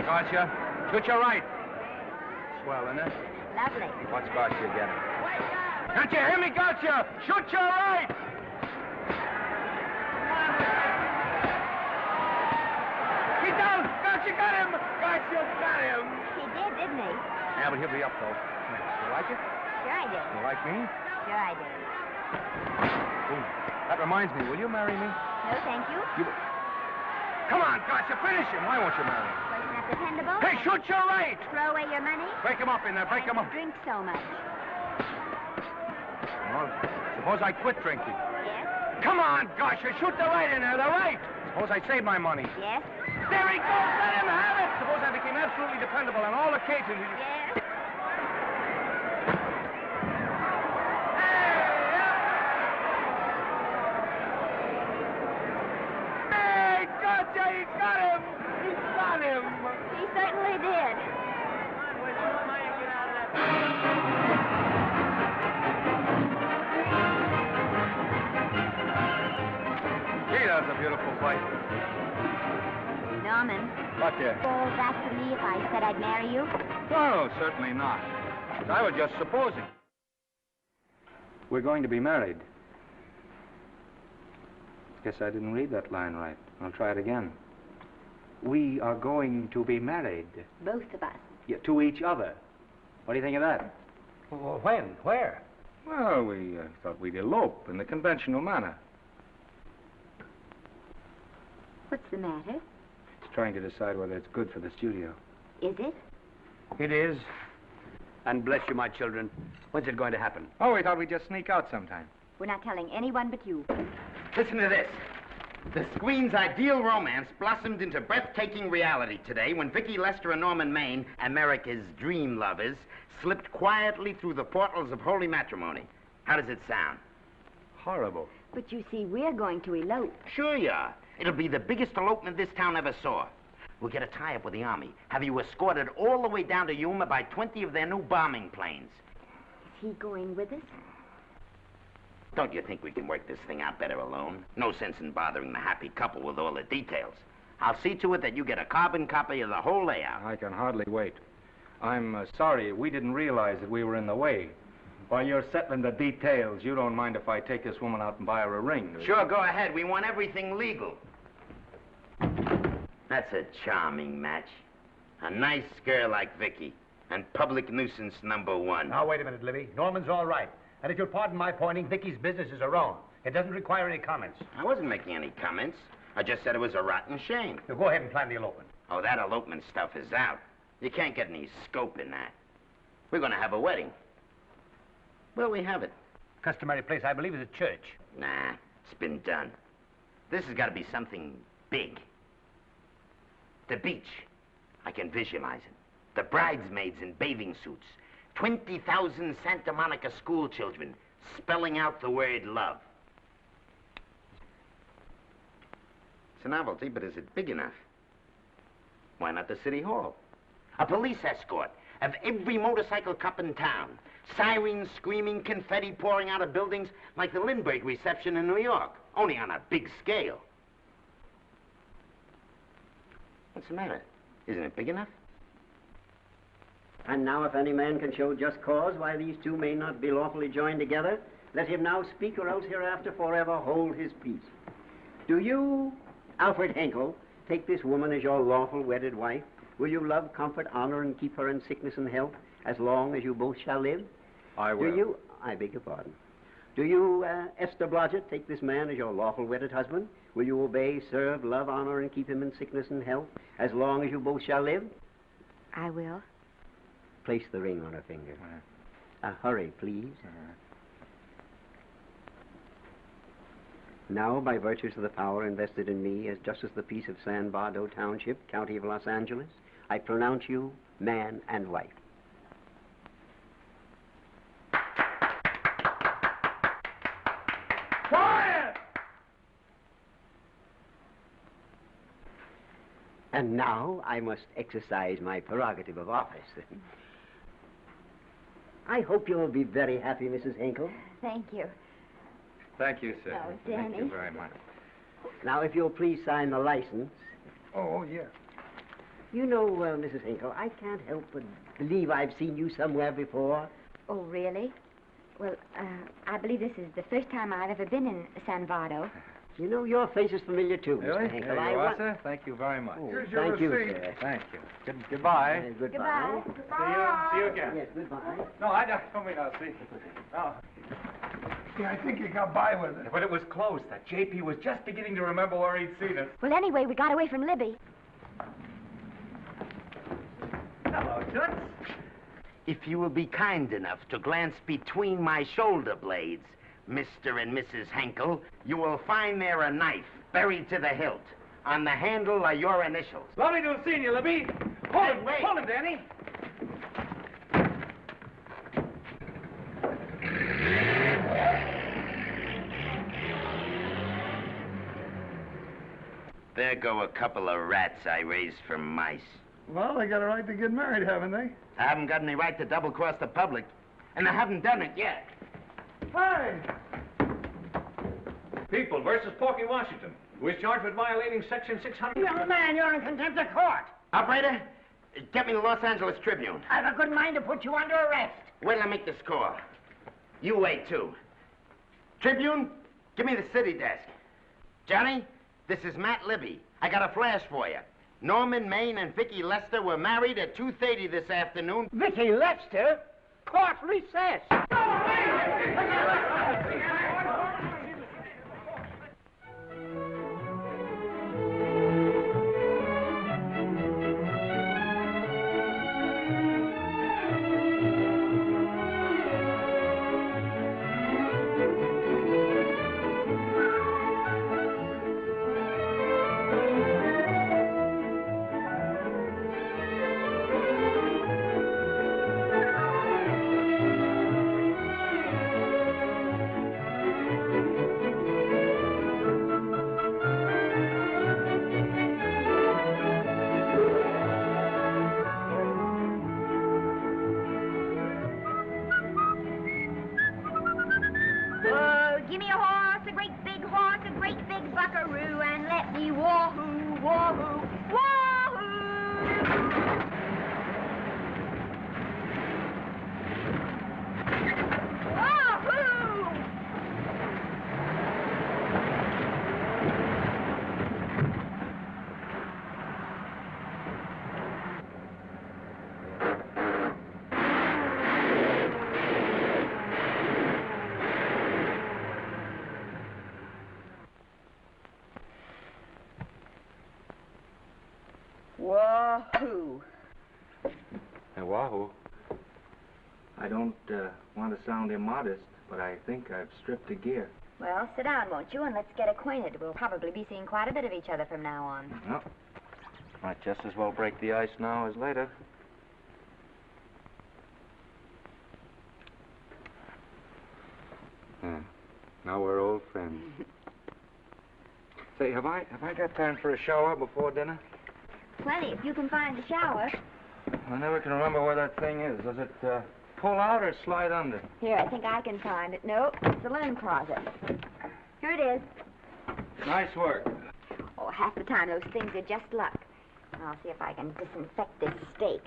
Gotcha. Shoot your right. Swell, isn't it? Lovely. What's Gotcha getting? Can't you hear me, Gotcha? Shoot your right! He's down! Gotcha got him! Gotcha got him! He did, didn't he? Yeah, but he'll be up, though. You like it? Sure I did. You like me? Sure I did. Ooh, that reminds me. Will you marry me? No, thank you. Come on, Gotcha, finish him. Why won't you marry him? Wasn't that dependable? Hey, shoot your right! Throw away your money? Break him up in there. Break him up. Drink so much. Well, suppose I quit drinking. Yes? Come on, Gotcha, shoot the right in there, the right. Suppose I save my money. Yes? There he goes. Let him have it. Suppose I became absolutely dependable on all occasions. Yes? He got him! He got him! He certainly did. Gee, that's a beautiful fight. Norman. What there? Fall back to me if I said I'd marry you? No, certainly not. I was just supposing. We're going to be married. Guess I didn't read that line right. I'll try it again. We are going to be married. Both of us. Yeah, to each other. What do you think of that? Well, when? Where? Well, we thought we'd elope in the conventional manner. What's the matter? It's trying to decide whether it's good for the studio. Is it? It is. And bless you, my children. When's it going to happen? Oh, we thought we'd just sneak out sometime. We're not telling anyone but you. Listen to this. The screen's ideal romance blossomed into breathtaking reality today when Vicky Lester and Norman Maine, America's dream lovers, slipped quietly through the portals of holy matrimony. How does it sound? Horrible. But you see, we're going to elope. Sure you are. It'll be the biggest elopement this town ever saw. We'll get a tie-up with the Army, have you escorted all the way down to Yuma by 20 of their new bombing planes. Is he going with us? Don't you think we can work this thing out better alone? No sense in bothering the happy couple with all the details. I'll see to it that you get a carbon copy of the whole layout. I can hardly wait. I'm sorry. We didn't realize that we were in the way. While you're settling the details, you don't mind if I take this woman out and buy her a ring, do you? Sure, go ahead. We want everything legal. That's a charming match. A nice girl like Vicky. And public nuisance #1. Now, wait a minute, Libby. Norman's all right. And if you'll pardon my pointing, Vicky's business is her own. It doesn't require any comments. I wasn't making any comments. I just said it was a rotten shame. Now, go ahead and plan the elopement. Oh, that elopement stuff is out. You can't get any scope in that. We're going to have a wedding. Where'll we have it? Customary place, I believe, is a church. Nah, it's been done. This has got to be something big. The beach. I can visualize it. The bridesmaids in bathing suits. 20,000 Santa Monica school children spelling out the word love. It's a novelty, but is it big enough? Why not the city hall? A police escort of every motorcycle cop in town. Sirens screaming, confetti pouring out of buildings like the Lindbergh reception in New York, only on a big scale. What's the matter? Isn't it big enough? And now if any man can show just cause why these two may not be lawfully joined together, let him now speak, or else hereafter forever hold his peace. Do you, Alfred Henkel, take this woman as your lawful wedded wife? Will you love, comfort, honor, and keep her in sickness and health as long as you both shall live? I will. Do you, I beg your pardon. Do you, Esther Blodgett, take this man as your lawful wedded husband? Will you obey, serve, love, honor, and keep him in sickness and health as long as you both shall live? I will. Place the ring on her finger. Hurry, please. Now, by virtues of the power invested in me as Justice of the Peace of San Bardo Township, County of Los Angeles, I pronounce you man and wife. Quiet! And now I must exercise my prerogative of office. I hope you'll be very happy, Mrs. Henkel. Thank you. Thank you, sir. Oh, Thank you Danny. very much. Now, if you'll please sign the license. Oh, yeah. You know, Mrs. Henkel, I can't help but believe I've seen you somewhere before. Oh, really? Well, I believe this is the first time I've ever been in San Vardo. You know, your face is familiar, too, Really? Mr. Henkel. There you are, sir. Thank you very much. Oh, Here's your thank you, receipt. sir. Thank you. Goodbye. Goodbye. See you again. Yes, goodbye. No, I don't mean I'll see. No. Yeah, I think you got by with it. But it was close. That JP was just beginning to remember where he'd seen it. Well, anyway, we got away from Libby. Hello, Toots. If you will be kind enough to glance between my shoulder blades, Mr. and Mrs. Henkel, you will find there a knife buried to the hilt. On the handle are your initials. Lovely to have seen you, Libby. Hold him, wait. hold him, Danny. There go a couple of rats I raised from mice. Well, they got a right to get married, haven't they? I haven't got any right to double-cross the public, and I haven't done it yet. Hey! People versus Porky Washington, who is charged with violating Section 600. Young man, you're in contempt of court. Operator, get me the Los Angeles Tribune. I've a good mind to put you under arrest. Wait till I make the score. You wait, too. Tribune, give me the city desk. Johnny, this is Matt Libby. I got a flash for you. Norman Maine and Vicky Lester were married at 2:30 this afternoon. Vicky Lester? Court recess. Wahoo! Hey, Wahoo. I don't want to sound immodest, but I think I've stripped a gear. Well, sit down, won't you, and let's get acquainted. We'll probably be seeing quite a bit of each other from now on. Well, might just as well break the ice now as later. Yeah. Now we're old friends. Say, have I got time for a shower before dinner? Plenty, if you can find the shower. I never can remember where that thing is. Does it pull out or slide under? Here, I think I can find it. Nope, it's the linen closet. Here it is. Nice work. Oh, half the time those things are just luck. I'll see if I can disinfect this steak.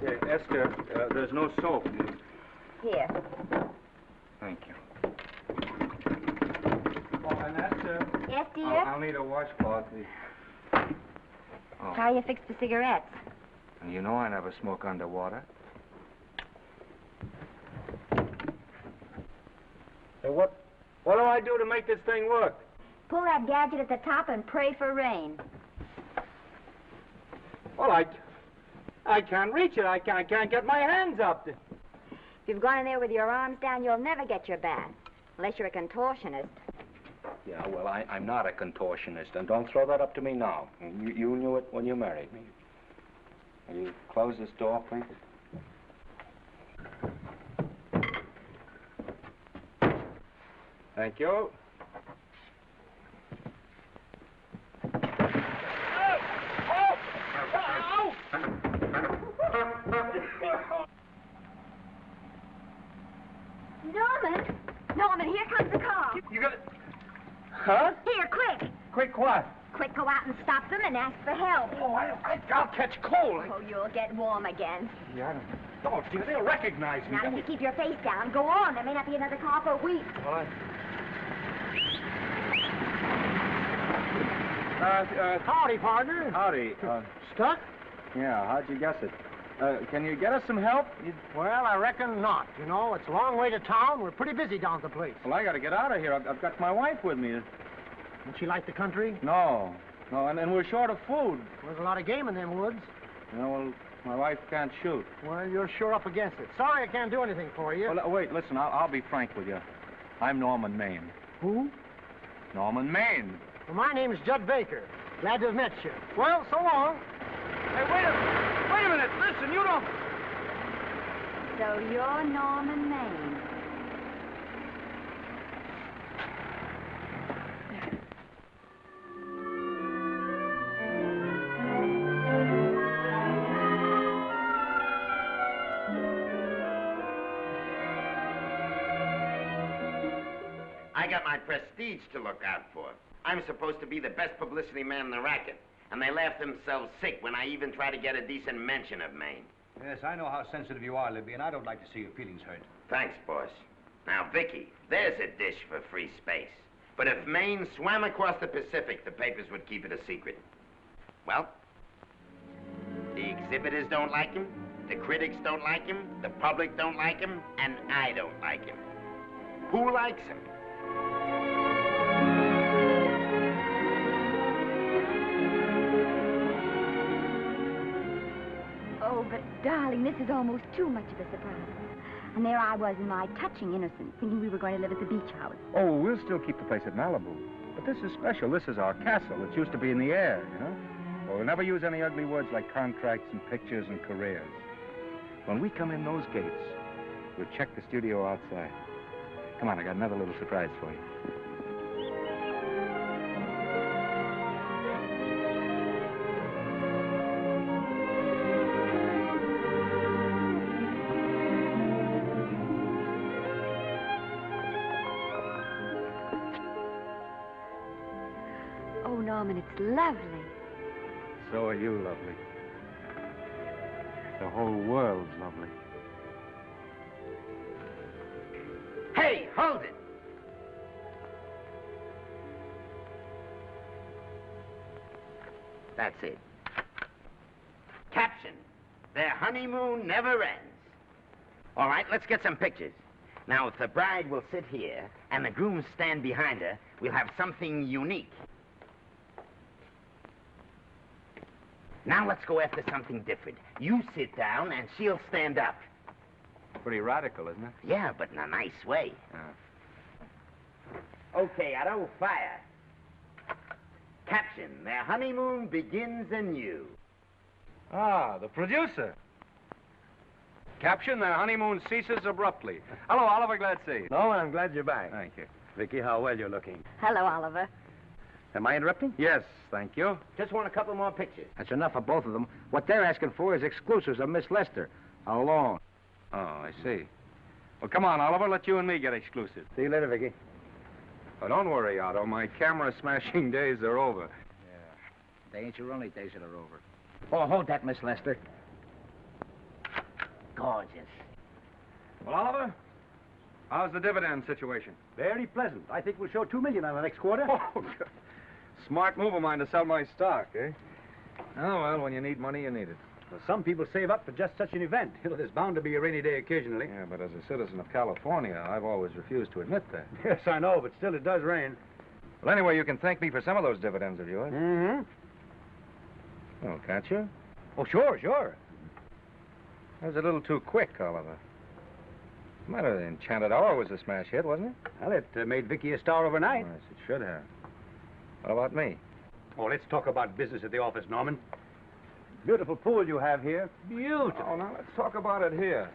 Yeah, Esther, there's no soap. Here. Thank you. Oh, and Esther. Yes, dear? I'll need a washcloth. Oh. How you fix the cigarettes? And you know I never smoke underwater. So what do I do to make this thing work? Pull that gadget at the top and pray for rain. Well, I can't reach it. I can't get my hands up. If you've gone in there with your arms down, you'll never get your bath. Unless you're a contortionist. Yeah, well, I'm not a contortionist, and don't throw that up to me now. You knew it when you married me. Will you close this door, please? Thank you. Norman, here comes the car. You got it? Huh? Here, quick. Quick what? Quick, go out and stop them and ask for help. Oh, I'll catch cold. Oh, you'll get warm again. Yeah, I don't. Dear, they'll recognize me. Now, if you keep your face down, go on. There may not be another car for a week. Well, Howdy, partner. Howdy. Stuck? Yeah, how'd you guess it? Can you get us some help? Well, I reckon not. You know, it's a long way to town. We're pretty busy down at the place. Well, I got to get out of here. I've got my wife with me. Would she like the country? No, and we're short of food. There's a lot of game in them woods. You know, well, my wife can't shoot. Well, you're sure up against it. Sorry I can't do anything for you. Well, wait, listen, I'll be frank with you. I'm Norman Maine. Who? Norman Maine. Well, my name's Judd Baker. Glad to have met you. Well, so long. Hey, wait a minute. Listen, you don't... So you're Norman Maine. I got my prestige to look out for. I'm supposed to be the best publicity man in the racket, and they laugh themselves sick when I even try to get a decent mention of Maine. Yes, I know how sensitive you are, Libby, and I don't like to see your feelings hurt. Thanks, boss. Now, Vicky, there's a dish for free space. But if Maine swam across the Pacific, the papers would keep it a secret. Well, the exhibitors don't like him, the critics don't like him, the public don't like him, and I don't like him. Who likes him? Oh, but darling, this is almost too much of a surprise. And there I was in my touching innocence, thinking we were going to live at the beach house. Oh, we'll still keep the place at Malibu. But this is special. This is our castle. It used to be in the air, you know? Well, we'll never use any ugly words like contracts and pictures and careers. When we come in those gates, we'll check the studio outside. Come on, I got another little surprise for you. Oh, Norman, it's lovely. So are you lovely. The whole world's lovely. Hey, hold it! That's it. Caption: Their honeymoon never ends. All right, let's get some pictures. Now, if the bride will sit here and the groom stand behind her, we'll have something unique. Now let's go after something different. You sit down and she'll stand up. Pretty radical, isn't it? Yeah, but in a nice way. Okay, Otto, fire. Caption, their honeymoon begins anew. Ah, the producer. Caption, their honeymoon ceases abruptly. Hello, Oliver, glad to see you. No, I'm glad you're back. Thank you. Vicky, how well you're looking. Hello, Oliver. Am I interrupting? Yes, thank you. Just want a couple more pictures. That's enough for both of them. What they're asking for is exclusives of Miss Lester. How long? Oh, I see. Well, come on, Oliver, let you and me get exclusive. See you later, Vicky. Oh, don't worry, Otto. My camera smashing days are over. They ain't your only days that are over. Oh, hold that, Miss Lester. Gorgeous. Well, Oliver, how's the dividend situation? Very pleasant. I think we'll show $2 million on the next quarter. Oh, good. Smart move of mine to sell my stock, eh? Oh, well, when you need money, you need it. Well, some people save up for just such an event. You know, there's bound to be a rainy day occasionally. Yeah, but as a citizen of California, I've always refused to admit that. Yes, I know, but still it does rain. Well, anyway, you can thank me for some of those dividends of yours. Mm-hmm. Oh, can't you? Oh, sure, sure. That was a little too quick, Oliver. The matter, the Enchanted Hour was a smash hit, wasn't it? Well, it made Vicky a star overnight. Yes, it should have. What about me? Oh, let's talk about business at the office, Norman. Beautiful pool you have here. Beautiful. Oh, now let's talk about it here.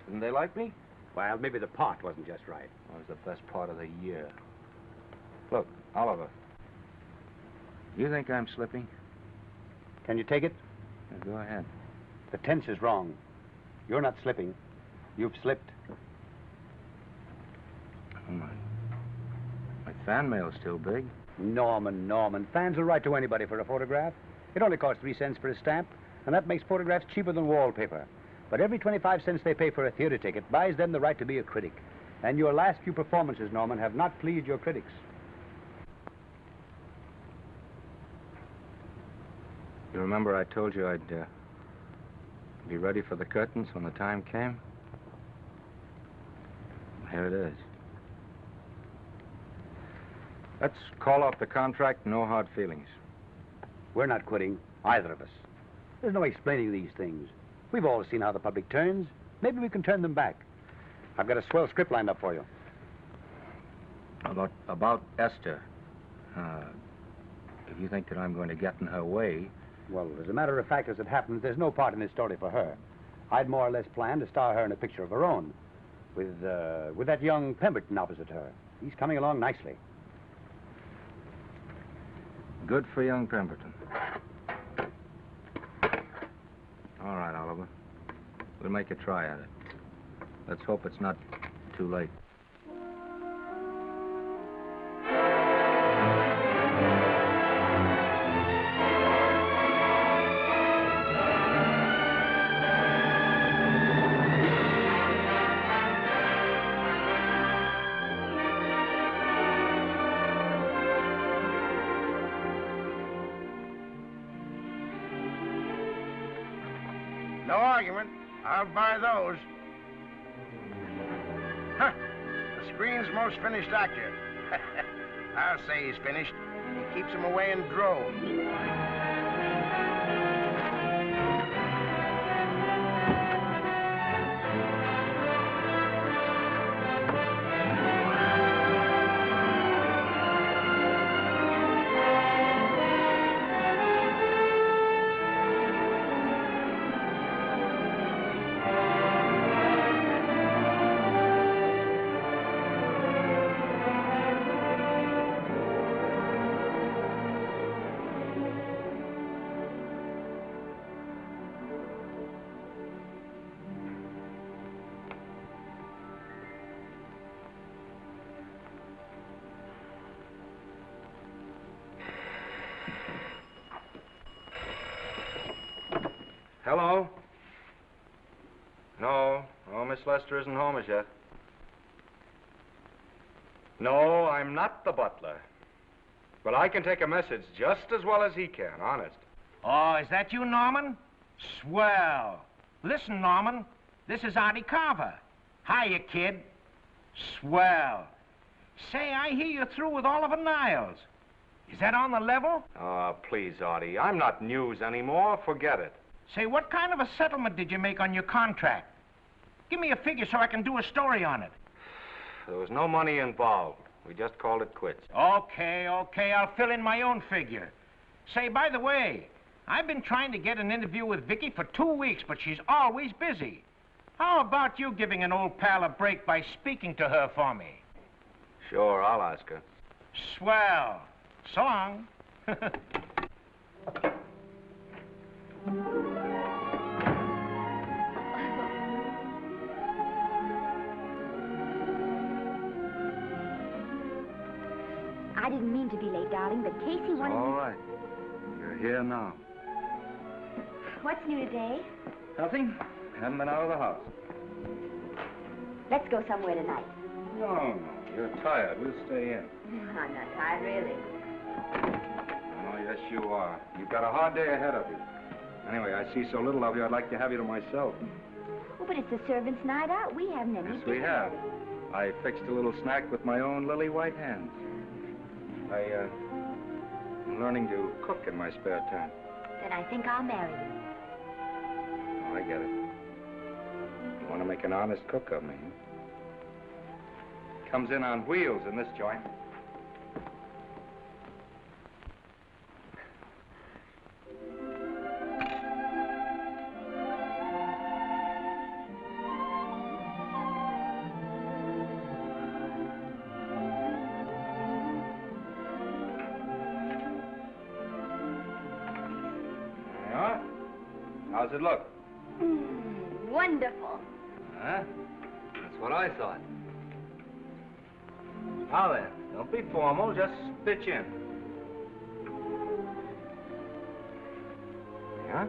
Didn't they like me? Well, maybe the pot wasn't just right. That was the best part of the year. Look, Oliver. You think I'm slipping? Can you take it? Yeah, go ahead. The tense is wrong. You're not slipping. You've slipped. Oh, my fan mail's still big. Norman. Fans will write to anybody for a photograph. It only costs 3 cents for a stamp, and that makes photographs cheaper than wallpaper. But every 25 cents they pay for a theater ticket buys them the right to be a critic. And your last few performances, Norman, have not pleased your critics. You remember I told you I'd be ready for the curtains when the time came? Here it is. Let's call off the contract, no hard feelings. We're not quitting, either of us. There's no explaining these things. We've all seen how the public turns. Maybe we can turn them back. I've got a swell script lined up for you. About Esther. If you think that I'm going to get in her way... Well, as a matter of fact, as it happens, there's no part in this story for her. I'd more or less planned to star her in a picture of her own, with that young Pemberton opposite her. He's coming along nicely. Good for young Pemberton. All right, Oliver. We'll make a try at it. Let's hope it's not too late. No argument. I'll buy those. Huh. The screen's most finished actor. I'll say he's finished. He keeps them away in droves. Hello? No, Miss Lester isn't home as yet. No, I'm not the butler. But I can take a message just as well as he can, honest. Oh, is that you, Norman? Swell. Listen, Norman, This is Artie Carver. Hiya, kid. Swell. Say, I hear you're through with Oliver Niles. Is that on the level? Oh, please, Artie. I'm not news anymore. Forget it. Say, what kind of a settlement did you make on your contract? Give me a figure so I can do a story on it. There was no money involved. We just called it quits. Okay, I'll fill in my own figure. Say, by the way, I've been trying to get an interview with Vicky for 2 weeks, but she's always busy. How about you giving an old pal a break by speaking to her for me? Sure, I'll ask her. Swell. So long. I didn't mean to be late, darling, but Casey wanted All me... right. You're here now. What's new today? Nothing. Haven't been out of the house. Let's go somewhere tonight. No. You're tired. We'll stay in. I'm not tired, really. Oh, yes, you are. You've got a hard day ahead of you. Anyway, I see so little of you, I'd like to have you to myself. Oh, but it's the servants' night out. We haven't any Yes, we have. I fixed a little snack with my own lily white hands. I'm learning to cook in my spare time. Then I think I'll marry you. Oh, I get it. You want to make an honest cook of me, huh? Comes in on wheels in this joint. How's it look? Wonderful. Huh? That's what I thought. Now then, don't be formal, just pitch in. Yeah?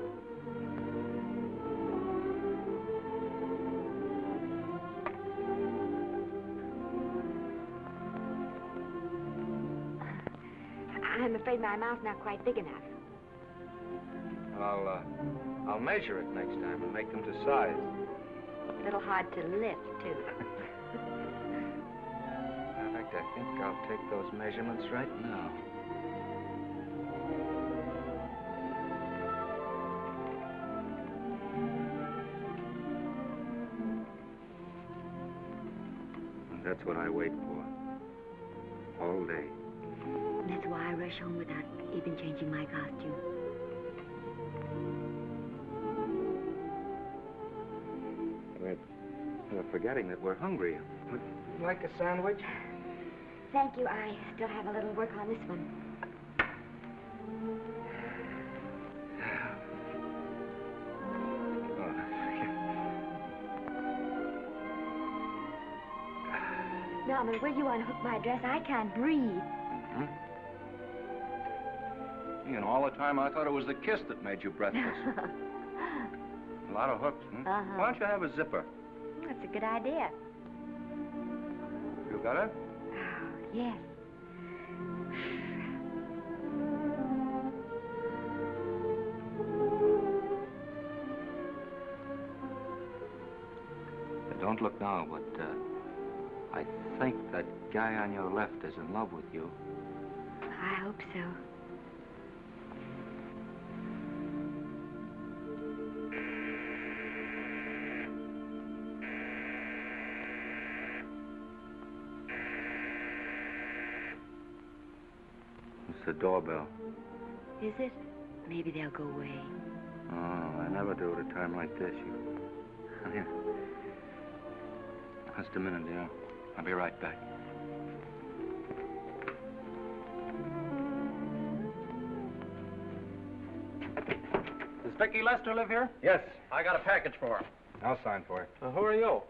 I'm afraid my mouth's not quite big enough. I'll measure it next time and make them to size. A little hard to lift, too. In fact, I think I'll take those measurements right now. And that's what I wait for. All day. That's why I rush home without even changing my costume. We're forgetting that we're hungry. Would you like a sandwich? Thank you. I still have a little work on this one. Norman, will you unhook my dress? I can't breathe. Mm-hmm. You know, all the time I thought it was the kiss that made you breathless. A lot of hooks, huh? Uh-huh. Why don't you have a zipper? That's a good idea. You got it? Oh, yes. Don't look now, but I think that guy on your left is in love with you. I hope so. It's the doorbell. Is it? Maybe they'll go away. Oh, I never do at a time like this. Here. Just a minute, dear. I'll be right back. Does Vicky Lester live here? Yes. I got a package for her. I'll sign for it. Who are you?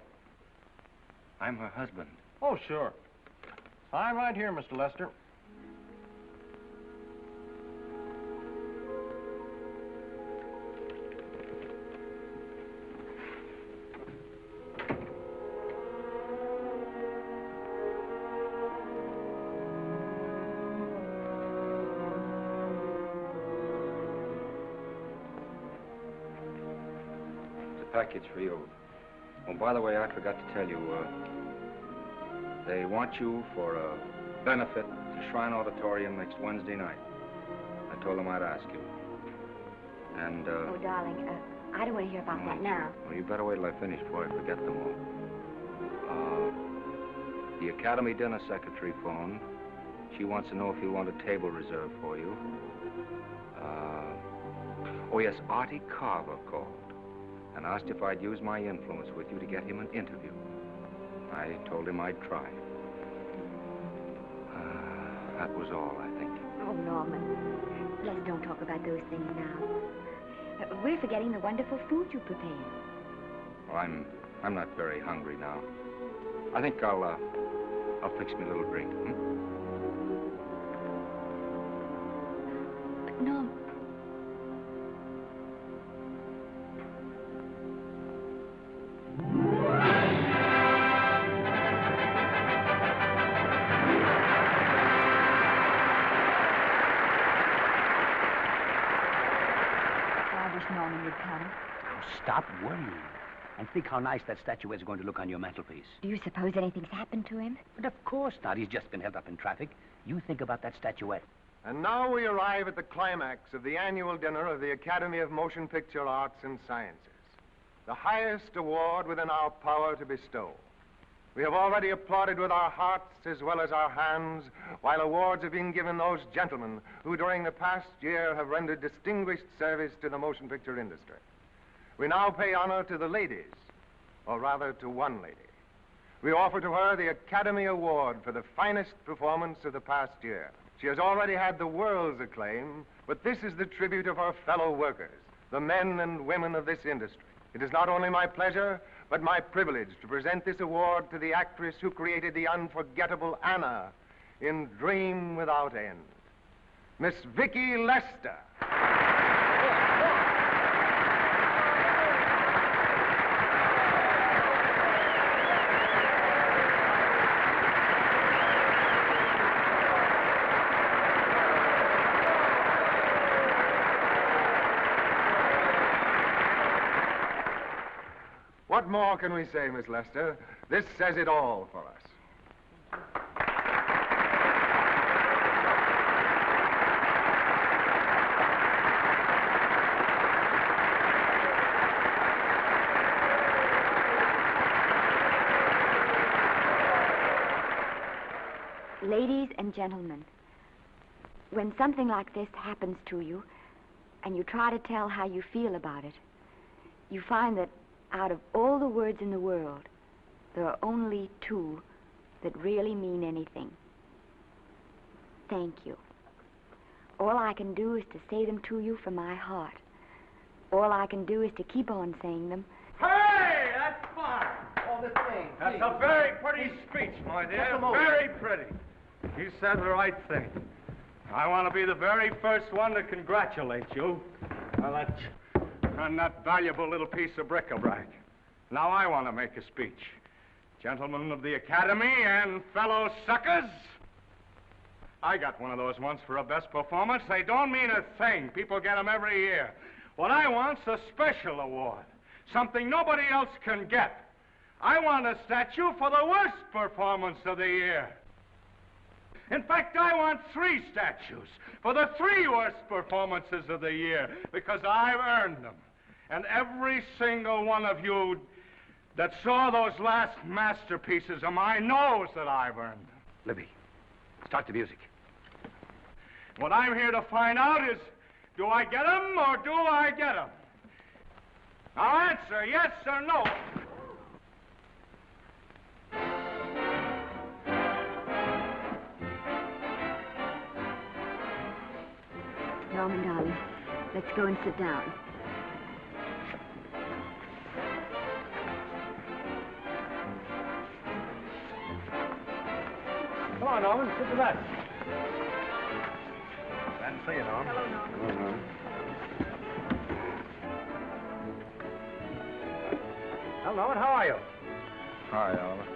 I'm her husband. Oh, sure. Sign right here, Mr. Lester. Package for you. Oh, by the way, I forgot to tell you, they want you for a benefit to Shrine Auditorium next Wednesday night. I told them I'd ask you. And, Oh, darling, I don't want to hear about that now. Well, you better wait till I finish before I forget them all. The Academy dinner secretary phoned. She wants to know if you want a table reserved for you. Oh, yes, Artie Carver called and asked if I'd use my influence with you to get him an interview. I told him I'd try. That was all, I think. Oh, Norman, let's don't talk about those things now. We're forgetting the wonderful food you prepared. Well, I'm not very hungry now. I think I'll fix me a little drink, But, Norm... Norman would come. Stop worrying. And think how nice that statuette is going to look on your mantelpiece. Do you suppose anything's happened to him? But of course not. He's just been held up in traffic. You think about that statuette. And now we arrive at the climax of the annual dinner of the Academy of Motion Picture Arts and Sciences, the highest award within our power to bestow. We have already applauded with our hearts as well as our hands, while awards have been given those gentlemen who during the past year have rendered distinguished service to the motion picture industry. We now pay honor to the ladies, or rather to one lady. We offer to her the Academy Award for the finest performance of the past year. She has already had the world's acclaim, but this is the tribute of her fellow workers, the men and women of this industry. It is not only my pleasure, but my privilege to present this award to the actress who created the unforgettable Anna in Dream Without End, Miss Vicki Lester. What more can we say, Miss Lester? This says it all for us. Ladies and gentlemen, when something like this happens to you, and you try to tell how you feel about it, you find that out of all the words in the world, there are only two that really mean anything. Thank you. All I can do is to say them to you from my heart. All I can do is to keep on saying them. Hey, that's fine. All the thing. That's a very pretty speech, my dear. Very pretty. You said the right thing. I want to be the very first one to congratulate you on that valuable little piece of bric-a-brac. Now I want to make a speech. Gentlemen of the Academy and fellow suckers, I got one of those once for a best performance. They don't mean a thing. People get them every year. What I want's a special award, something nobody else can get. I want a statue for the worst performance of the year. In fact, I want 3 statues for the 3 worst performances of the year, because I've earned them. And every single one of you that saw those last masterpieces of mine knows that I've earned them. Libby, start the music. What I'm here to find out is, do I get them or do I get them? Now answer yes or no. Norman, darling, let's go and sit down. Come on, Norman, sit to that. Glad to see you, Norman. Hello, Norman. Hello, Norman. Well, Norman, how are you? Hi, Oliver.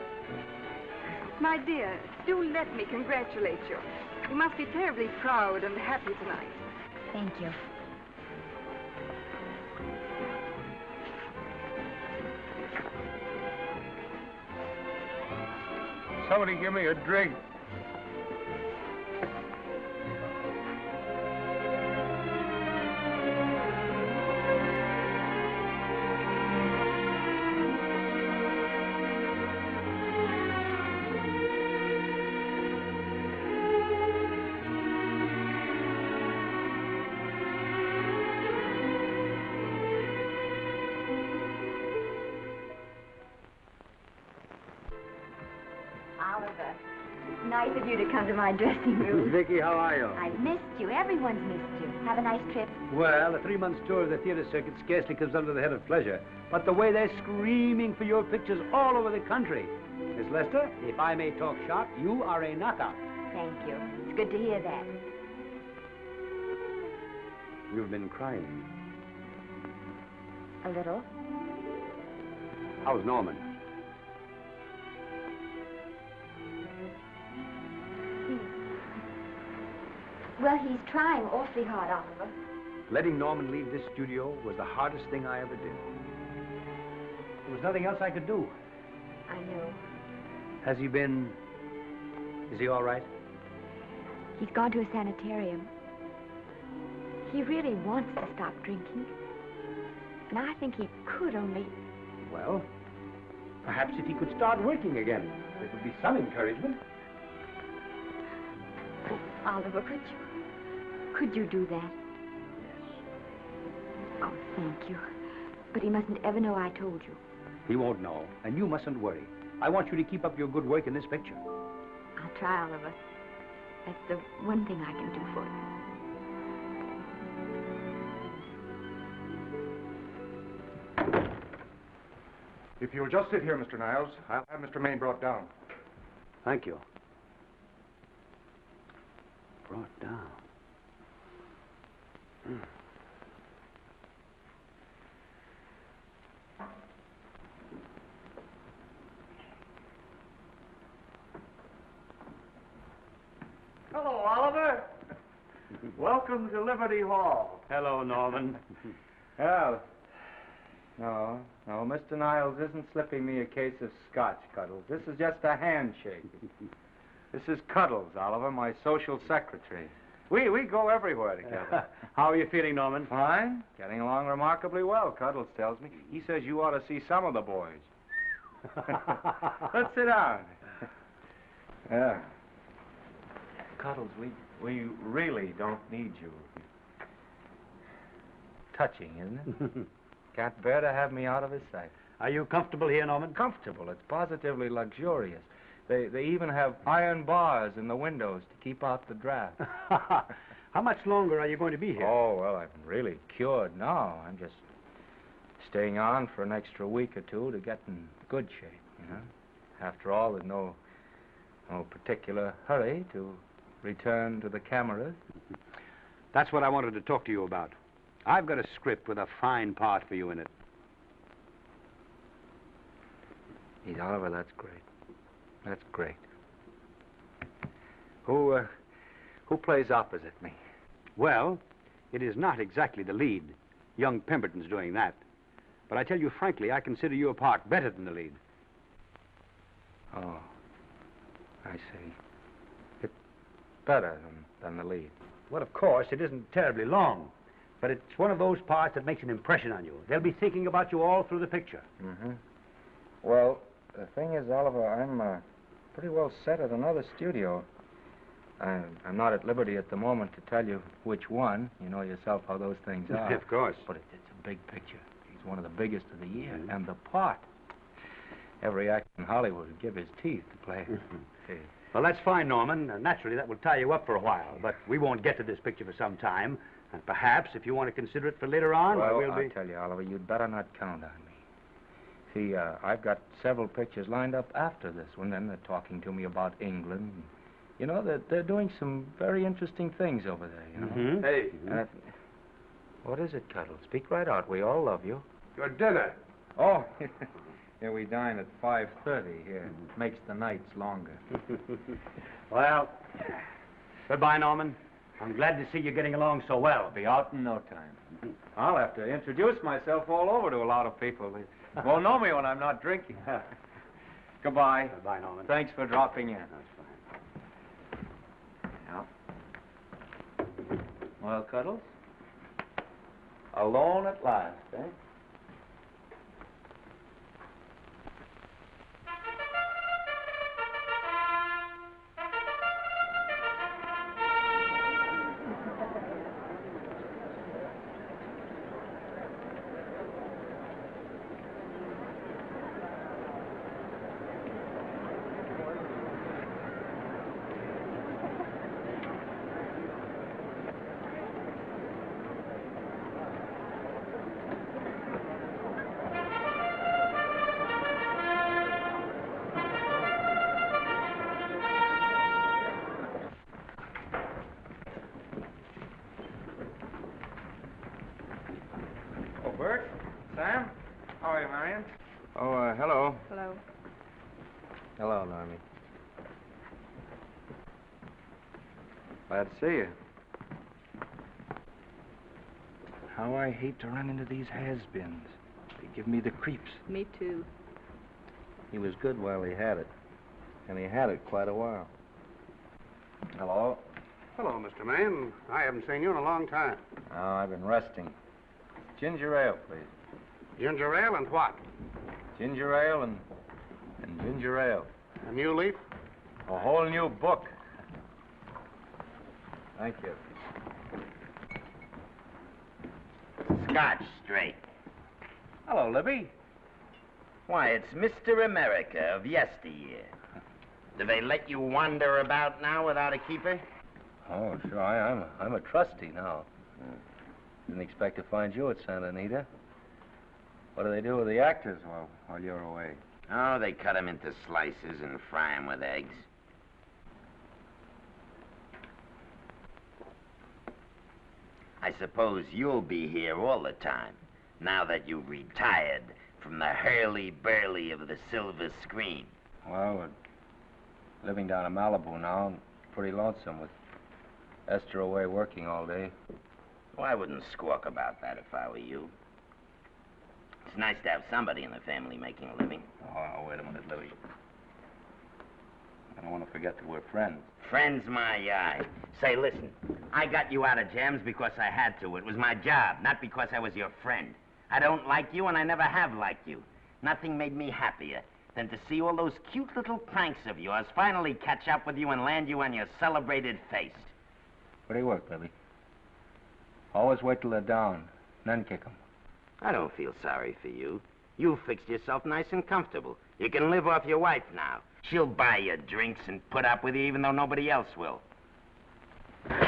My dear, do let me congratulate you. You must be terribly proud and happy tonight. Thank you. Somebody give me a drink. Oliver, it's nice of you to come to my dressing room. Vicky, how are you? I've missed you. Everyone's missed you. Have a nice trip. Well, a 3-month tour of the theater circuit scarcely comes under the head of pleasure. But the way they're screaming for your pictures all over the country. Miss Lester, if I may talk shop, you are a knockout. Thank you. It's good to hear that. You've been crying. A little. How's Norman? Well, he's trying awfully hard, Oliver. Letting Norman leave this studio was the hardest thing I ever did. There was nothing else I could do. I know. Has he been... Is he all right? He's gone to a sanitarium. He really wants to stop drinking. And I think he could only... Well, perhaps if he could start working again, there would be some encouragement. Oh, Oliver, could you do that? Yes. Oh, thank you. But he mustn't ever know I told you. He won't know, and you mustn't worry. I want you to keep up your good work in this picture. I'll try, Oliver. That's the one thing I can do for you. If you'll just sit here, Mr. Niles, I'll have Mr. Maine brought down. Thank you. Brought down. Hello, Oliver. Welcome to Liberty Hall. Hello, Norman. Well, no, Mr. Niles isn't slipping me a case of scotch, Cuddles. This is just a handshake. This is Cuddles, Oliver, my social secretary. We go everywhere together. How are you feeling, Norman? Fine. Getting along remarkably well, Cuddles tells me. He says you ought to see some of the boys. Let's sit down. Yeah. Cuddles, we really don't need you. Touching, isn't it? Can't bear to have me out of his sight. Are you comfortable here, Norman? Comfortable. It's positively luxurious. They even have iron bars in the windows to keep out the draft. How much longer are you going to be here? Oh, well, I'm really cured now. I'm just staying on for an extra week or two to get in good shape, you know. After all, there's no particular hurry to return to the cameras. That's what I wanted to talk to you about. I've got a script with a fine part for you in it. Geez, Oliver, that's great. That's great. Who plays opposite me? Well, it is not exactly the lead. Young Pemberton's doing that. But I tell you frankly, I consider your part better than the lead. Oh, I see. It's better than the lead. Well, of course, it isn't terribly long. But it's one of those parts that makes an impression on you. They'll be thinking about you all through the picture. Mm-hmm. Well, the thing is, Oliver, I'm pretty well set at another studio. I'm not at liberty at the moment to tell you which one. You know yourself how those things are. Of course. But it's a big picture. It's one of the biggest of the year. Mm-hmm. And the part. Every actor in Hollywood would give his teeth to play. Mm-hmm. Well, that's fine, Norman. Naturally, that will tie you up for a while. But we won't get to this picture for some time. And perhaps, if you want to consider it for later on, well, we'll be... I'll tell you, Oliver, you'd better not count on me. See, I've got several pictures lined up after this one, and they're talking to me about England. You know, they're doing some very interesting things over there, you know. Mm-hmm. Hey. What is it, Cuddle? Speak right out. We all love you. Your dinner. Oh, yeah, we dine at 5:30 here. It makes the nights longer. Well, goodbye, Norman. I'm glad to see you getting along so well. I'll be out in no time. I'll have to introduce myself all over to a lot of people. They won't know me when I'm not drinking. Goodbye. Goodbye, Norman. Thanks for dropping in. That's fine. Yeah. Well, Cuddles? Alone at last, eh? Bert? Sam? How are you, Marion? Oh, hello. Hello. Hello, Normie. Glad to see you. How I hate to run into these has-beens. They give me the creeps. Me too. He was good while he had it. And he had it quite a while. Hello? Hello, Mr. Maine. I haven't seen you in a long time. Oh, I've been resting. Ginger ale, please. Ginger ale and what? Ginger ale and ginger ale. A new leaf? A whole new book. Thank you. Scotch straight. Hello, Libby. Why, it's Mr. America of yesteryear. Do they let you wander about now without a keeper? Oh, sure. I'm a trustee now. Didn't expect to find you at Santa Anita. What do they do with the actors while you're away? Oh, they cut them into slices and fry them with eggs. I suppose you'll be here all the time, now that you've retired from the hurly-burly of the silver screen. Well, we're living down in Malibu now. Pretty lonesome with Esther away working all day. Well, I wouldn't squawk about that if I were you. It's nice to have somebody in the family making a living. Oh, wait a minute, Libby. I don't want to forget that we're friends. Friends, my eye. Say, listen, I got you out of jams because I had to. It was my job, not because I was your friend. I don't like you, and I never have liked you. Nothing made me happier than to see all those cute little pranks of yours finally catch up with you and land you on your celebrated face. Where do you work, Libby? Always wait till they're down, then kick them. I don't feel sorry for you. You fixed yourself nice and comfortable. You can live off your wife now. She'll buy you drinks and put up with you even though nobody else will. Wait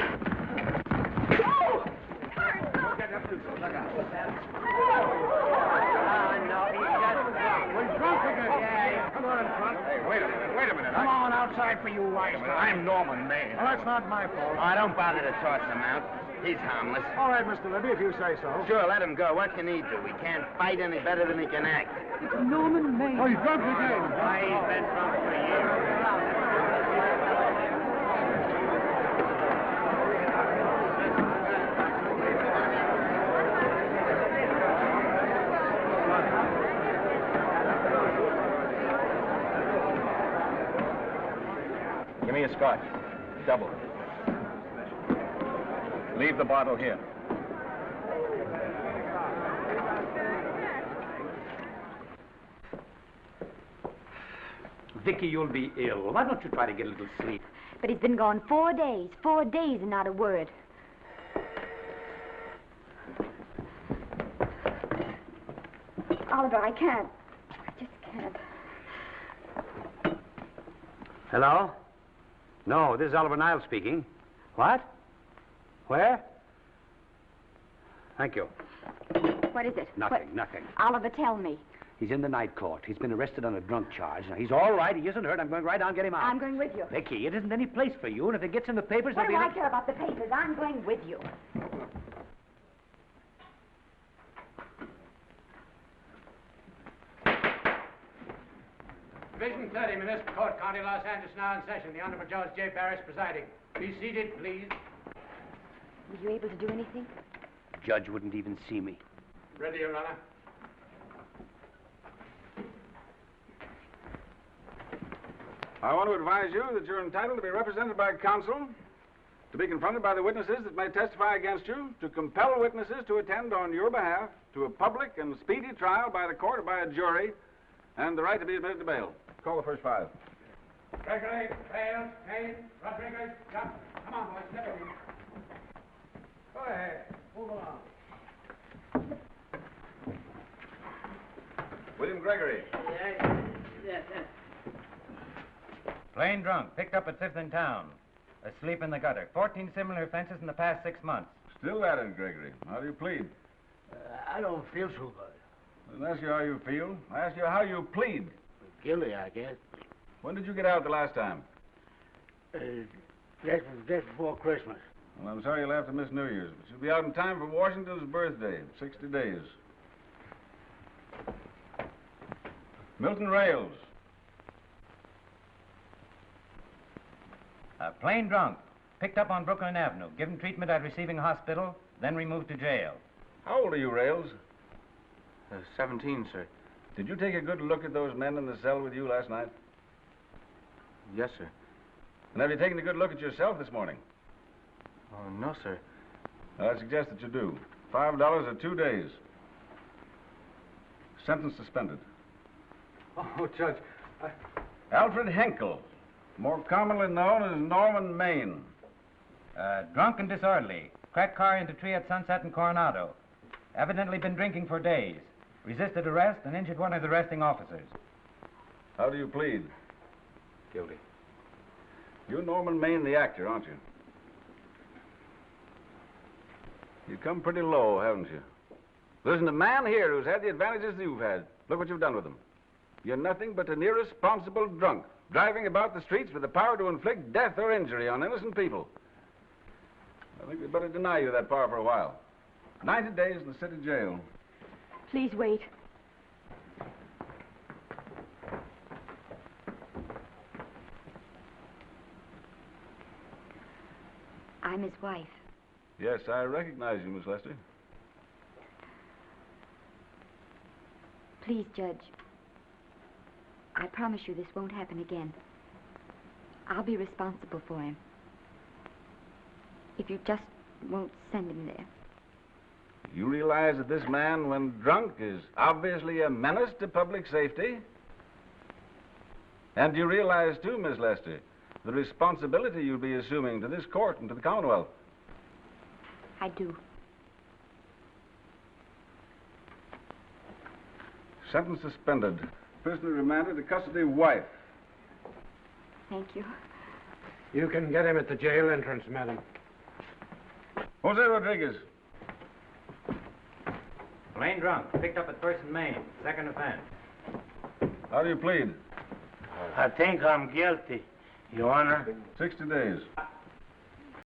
a minute. Come on outside for you, wise guy. I'm Norman Maine. Well, that's not my fault. Oh, don't bother to toss him out. He's harmless. All right, Mr. Libby, if you say so. Sure, let him go. What can he do? He can't fight any better than he can act. It's Norman Maine. Oh, he's drunk again. Why, he's been drunk for years. Give me a scotch. Double. Leave the bottle here. Vicky, you'll be ill. Why don't you try to get a little sleep? But he's been gone 4 days. 4 days and not a word. Oliver, I can't. I just can't. Hello? No, this is Oliver Niles speaking. What? Where? Thank you. What is it? Nothing. Oliver, tell me. He's in the night court. He's been arrested on a drunk charge. Now, he's all right. He isn't hurt. I'm going right down and get him out. I'm going with you. Vicky, it isn't any place for you, and if it gets in the papers... What do there'll I be care about the papers? I'm going with you. Division 30, Municipal Court, County, Los Angeles, now in session. The Honorable Judge J. Parrish presiding. Be seated, please. Were you able to do anything? Judge wouldn't even see me. Ready, Your Honor. I want to advise you that you're entitled to be represented by counsel, to be confronted by the witnesses that may testify against you, to compel witnesses to attend on your behalf to a public and speedy trial by the court or by a jury, and the right to be admitted to bail. Call the first five. Gregory, Bales, Kane, Rodriguez, Johnson. Come on, boys, step in. Go ahead. Move along. William Gregory. Yes. Plain drunk, picked up at 5th in town. Asleep in the gutter. 14 similar offenses in the past 6 months. Still at it, Gregory. How do you plead? I don't feel so good. I didn't ask you how you feel. I asked you how you plead. Guilty, I guess. When did you get out the last time? Just before Christmas. Well, I'm sorry you'll have to miss New Year's, but you'll be out in time for Washington's birthday, 60 days. Milton Rails. Plain drunk, picked up on Brooklyn Avenue, given treatment at receiving hospital, then removed to jail. How old are you, Rails? 17, sir. Did you take a good look at those men in the cell with you last night? Yes, sir. And have you taken a good look at yourself this morning? Oh, no, sir. I suggest that you do. $5 or 2 days. Sentence suspended. Oh, Judge, Alfred Henkel, more commonly known as Norman Maine. Drunk and disorderly. Cracked car into tree at Sunset and Coronado. Evidently been drinking for days. Resisted arrest and injured one of the arresting officers. How do you plead? Guilty. You're Norman Maine, the actor, aren't you? You've come pretty low, haven't you? There isn't a man here who's had the advantages you've had. Look what you've done with them. You're nothing but an irresponsible drunk, driving about the streets with the power to inflict death or injury on innocent people. I think we'd better deny you that power for a while. 90 days in the city jail. Please wait. I'm his wife. Yes, I recognize you, Miss Lester. Please, Judge. I promise you this won't happen again. I'll be responsible for him. If you just won't send him there. You realize that this man, when drunk, is obviously a menace to public safety? And you realize, too, Miss Lester, the responsibility you'll be assuming to this court and to the Commonwealth? I do. Sentence suspended. Prisoner remanded to custody wife. Thank you. you can get him at the jail entrance, madam. Jose Rodriguez. Plain drunk, picked up at 1st and Maine. Second offense. How do you plead? I think I'm guilty, Your Honor. 60 days.